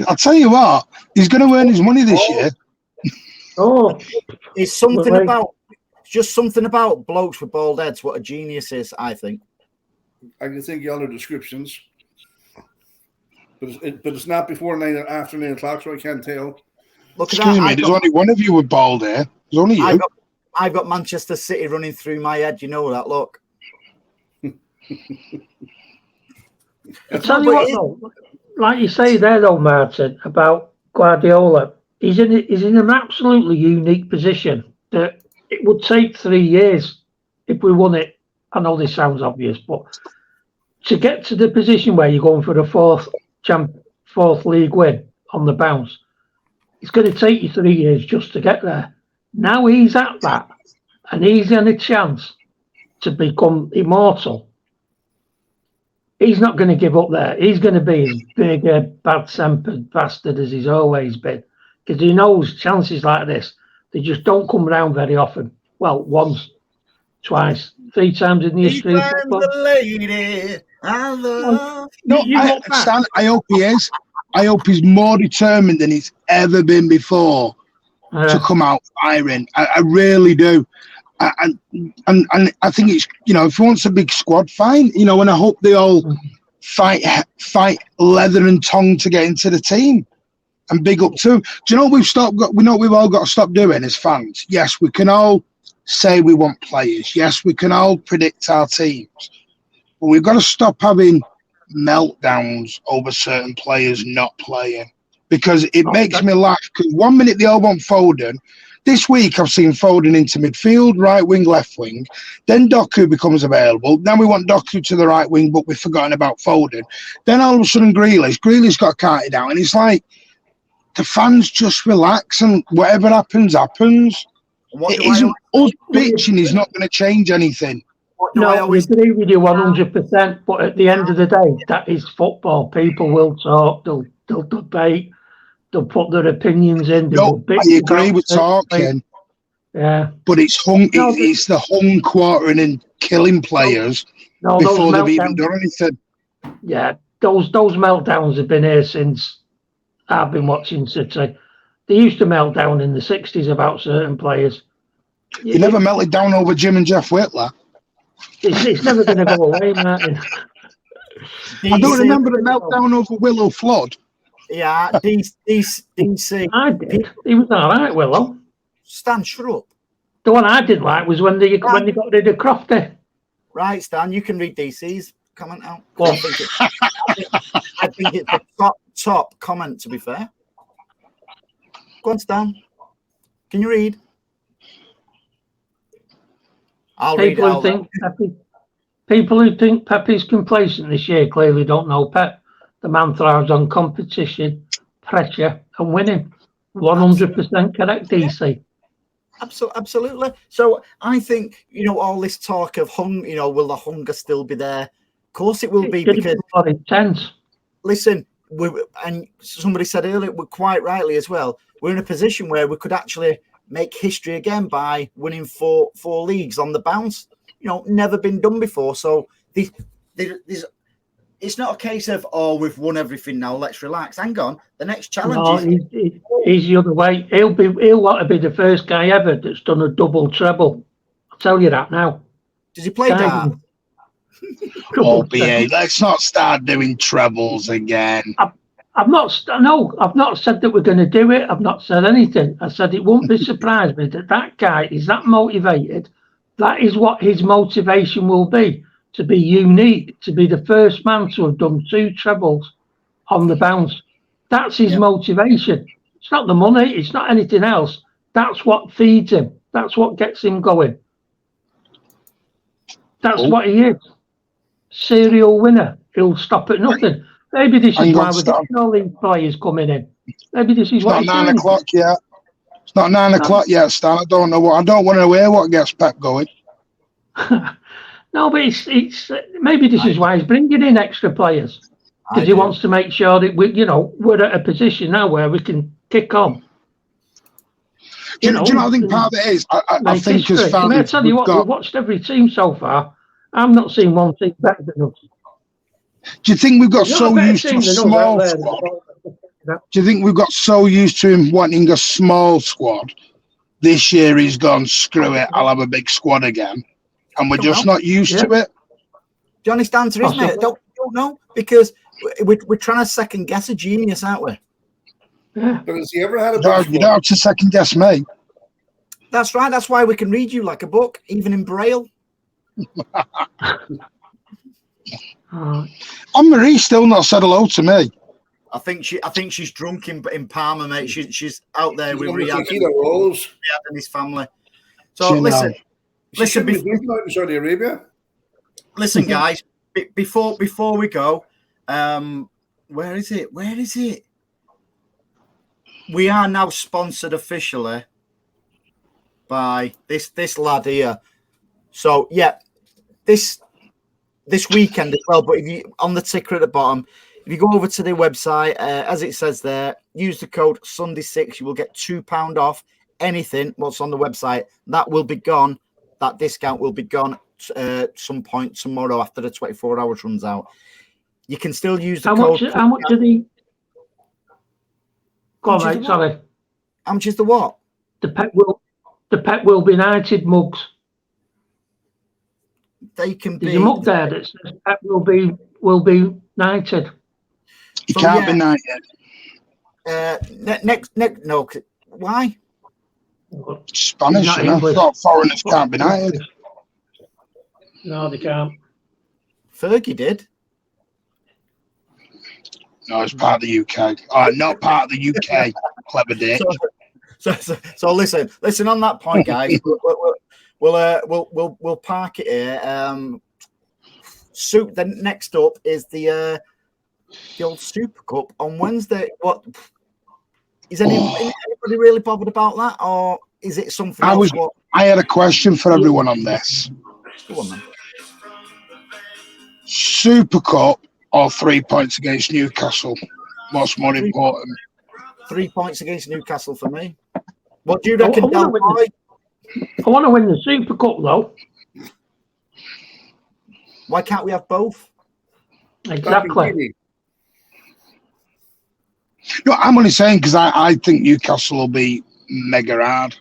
I'll tell you what, he's going to earn his money this year. It's something about blokes with bald heads. What a genius is, I think. I can think of other descriptions, but it's not before 9 after 9 o'clock, so I can't tell. Look, excuse me, there's only one of you with bald hair. There's only you. I've got Manchester City running through my head. You know that. Look. I tell you what, though, like you say there, though, Martin, about Guardiola, he's in an absolutely unique position that it would take 3 years if we won it. I know this sounds obvious, but to get to the position where you're going for the fourth league win on the bounce, it's going to take you 3 years just to get there. Now he's at that, and he's in a chance to become immortal. He's not going to give up there. He's going to be as big a bad-tempered bastard as he's always been, because he knows chances like this, they just don't come around very often. Well, once, twice, 3 times in the history of football. I love. Stan, I hope he is. I hope he's more determined than he's ever been before to come out firing. I really do. And I think it's, if he wants a big squad, fine. And I hope they all fight leather and tongue to get into the team. And big up too. Do you know what we've all got to stop doing as fans? Yes, we can all say we want players. Yes, we can all predict our teams. But we've got to stop having meltdowns over certain players not playing, because it makes me laugh. Because 1 minute they all want Foden. This week I've seen Foden into midfield, right wing, left wing. Then Doku becomes available. Now we want Doku to the right wing, but we've forgotten about Foden. Then all of a sudden Grealish got carted out. And it's like, the fans just relax and whatever happens, happens. Us bitching is not going to change anything. No, I agree with you 100%. But at the end of the day, that is football. People will talk. They'll debate. They'll put their opinions in. No, I agree with talking. Yeah, but it's the hung quartering and killing players before they've even done anything. Yeah, those meltdowns have been here since I've been watching City. They used to melt down in the 60s about certain players. You never melted down over Jim and Jeff Whitler. It's never going to go away, Martin. I don't remember the meltdown over Willow Flood. Yeah, DC. I did. He was all right, Willow. Stan, shut up. The one I didn't like was when they got rid of Crofty. Right, Stan, you can read DC's comment out. Well, I think it's a top comment, to be fair. Go on, Stan. Can you read? People who think Pepe's complacent this year clearly don't know Pep. The man thrives on competition, pressure, and winning. 100% correct, DC. Absolutely. So I think, all this talk of will the hunger still be there? Of course it will be, because intense. Listen, and somebody said earlier, quite rightly as well, we're in a position where we could actually make history again by winning four leagues on the bounce. Never been done before. So it's not a case of, we've won everything now, let's relax. Hang on, the next challenge he's the other way. He'll want to be the first guy ever that's done a double treble. I'll tell you that now. Does he play that? BA, let's not start doing trebles again. I've not said that we're going to do it. I've not said anything. I said it won't be surprised me that guy is that motivated. That is what his motivation will be, to be unique, to be the first man to have done 2 trebles on the bounce. That's his motivation. It's not the money. It's not anything else. That's what feeds him. That's what gets him going. That's what he is. Serial winner. He'll stop at nothing. Maybe this is why we're getting all these players coming in. Maybe this is what it's not 9 o'clock yet. It's not 9 o'clock yet, Stan. I don't want to hear what gets Pep going. No, but it's maybe this is why he's bringing in extra players, because he wants to make sure that we're at a position now where we can kick on. Do you know what I think part of it is? I think as fans, I tell you what, we've watched every team so far. I'm not seeing one team better than us. Do you think we've got so used to a small squad? Do you think we've got so used to him wanting a small squad? This year he's gone, screw it, I'll have a big squad again. And we're just not used to it. The honest answer, isn't it? Don't know, because we're trying to second guess a genius, aren't we? Yeah. But has he ever had a You don't have to second guess me. That's right. That's why we can read you like a book, even in Braille. Anne-Marie still not said hello to me. I think she's drunk in Parma, mate. She's out there with Riyadh and his family. So listen, in Saudi Arabia. Listen, guys. Before we go, where is it? We are now sponsored officially by this lad here. So yeah, this weekend as well. But if you on the ticker at the bottom, if you go over to the website, as it says there, use the code Sunday6, you will get £2 off anything what's on the website. That will be gone. That discount will be gone some point tomorrow after the 24 hours runs out. You can still use the code. How much are the? Go on, mate. Sorry. How much is the what? The Pep will be United mugs. They can be. There's a mug there that says Pep will be United. He can't be United. Next, no. Why? Spanish, I thought foreigners can't be United. No, they can't. Fergie did. No, it's part of the UK. Not part of the UK. Clever dick. So listen. On that point, guys, we'll park it here. Then next up is the old Super Cup on Wednesday. What is anybody really bothered about that, or is it something else? I had a question for everyone on this. Go on, man. Super Cup or 3 points against Newcastle? What's more important? 3 points against Newcastle for me. What do you reckon, Dan? I want to win the Super Cup, though. Why can't we have both? Exactly. No, I'm only saying because I think Newcastle will be mega hard.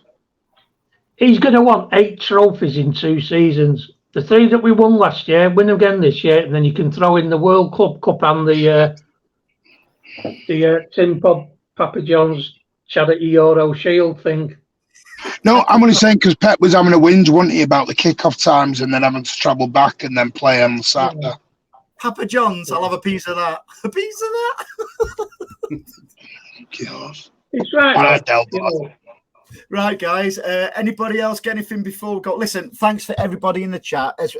He's going to want 8 trophies in 2 seasons. The 3 that we won last year, win again this year, and then you can throw in the World Club Cup and the Tin Papa John's Charity Euro Shield thing. No, I'm only saying because Pep was having a whinge, wasn't he, about the kickoff times and then having to travel back and then play on Saturday. Papa John's, I'll have a piece of that. A piece of that. God. It's right. Right, guys. Anybody else get anything before we go? Listen, thanks for everybody in the chat. As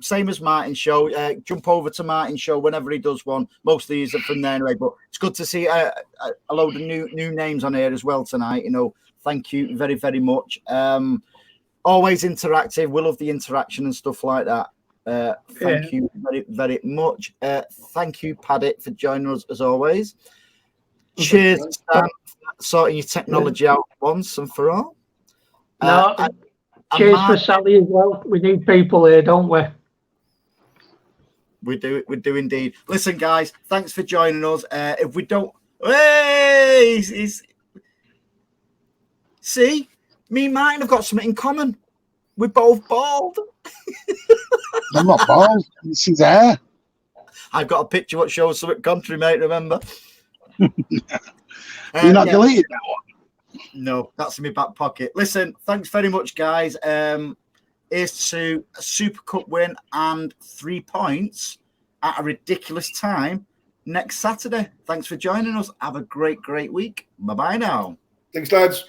same as Martin's show. Jump over to Martin's show whenever he does one. Most of these are from there anyway, but it's good to see a load of new names on here as well tonight. Thank you very, very much. Always interactive. We love the interaction and stuff like that. Thank you very, very much. Thank you, Paddy, for joining us as always. Cheers, Stan, for sorting your technology out once and for all. Cheers for Sally as well. We need people here, don't we? We do indeed. Listen, guys, thanks for joining us. If we don't, hey, see, me and Martin have got something in common. We're both bald. I'm not bald. This is hair. I've got a picture what shows something country, mate. Remember? You're not deleted that one. No, that's in my back pocket. Listen, thanks very much, guys. Here's to a Super Cup win and 3 points at a ridiculous time next Saturday. Thanks for joining us. Have a great week. Bye-bye now. Thanks, lads.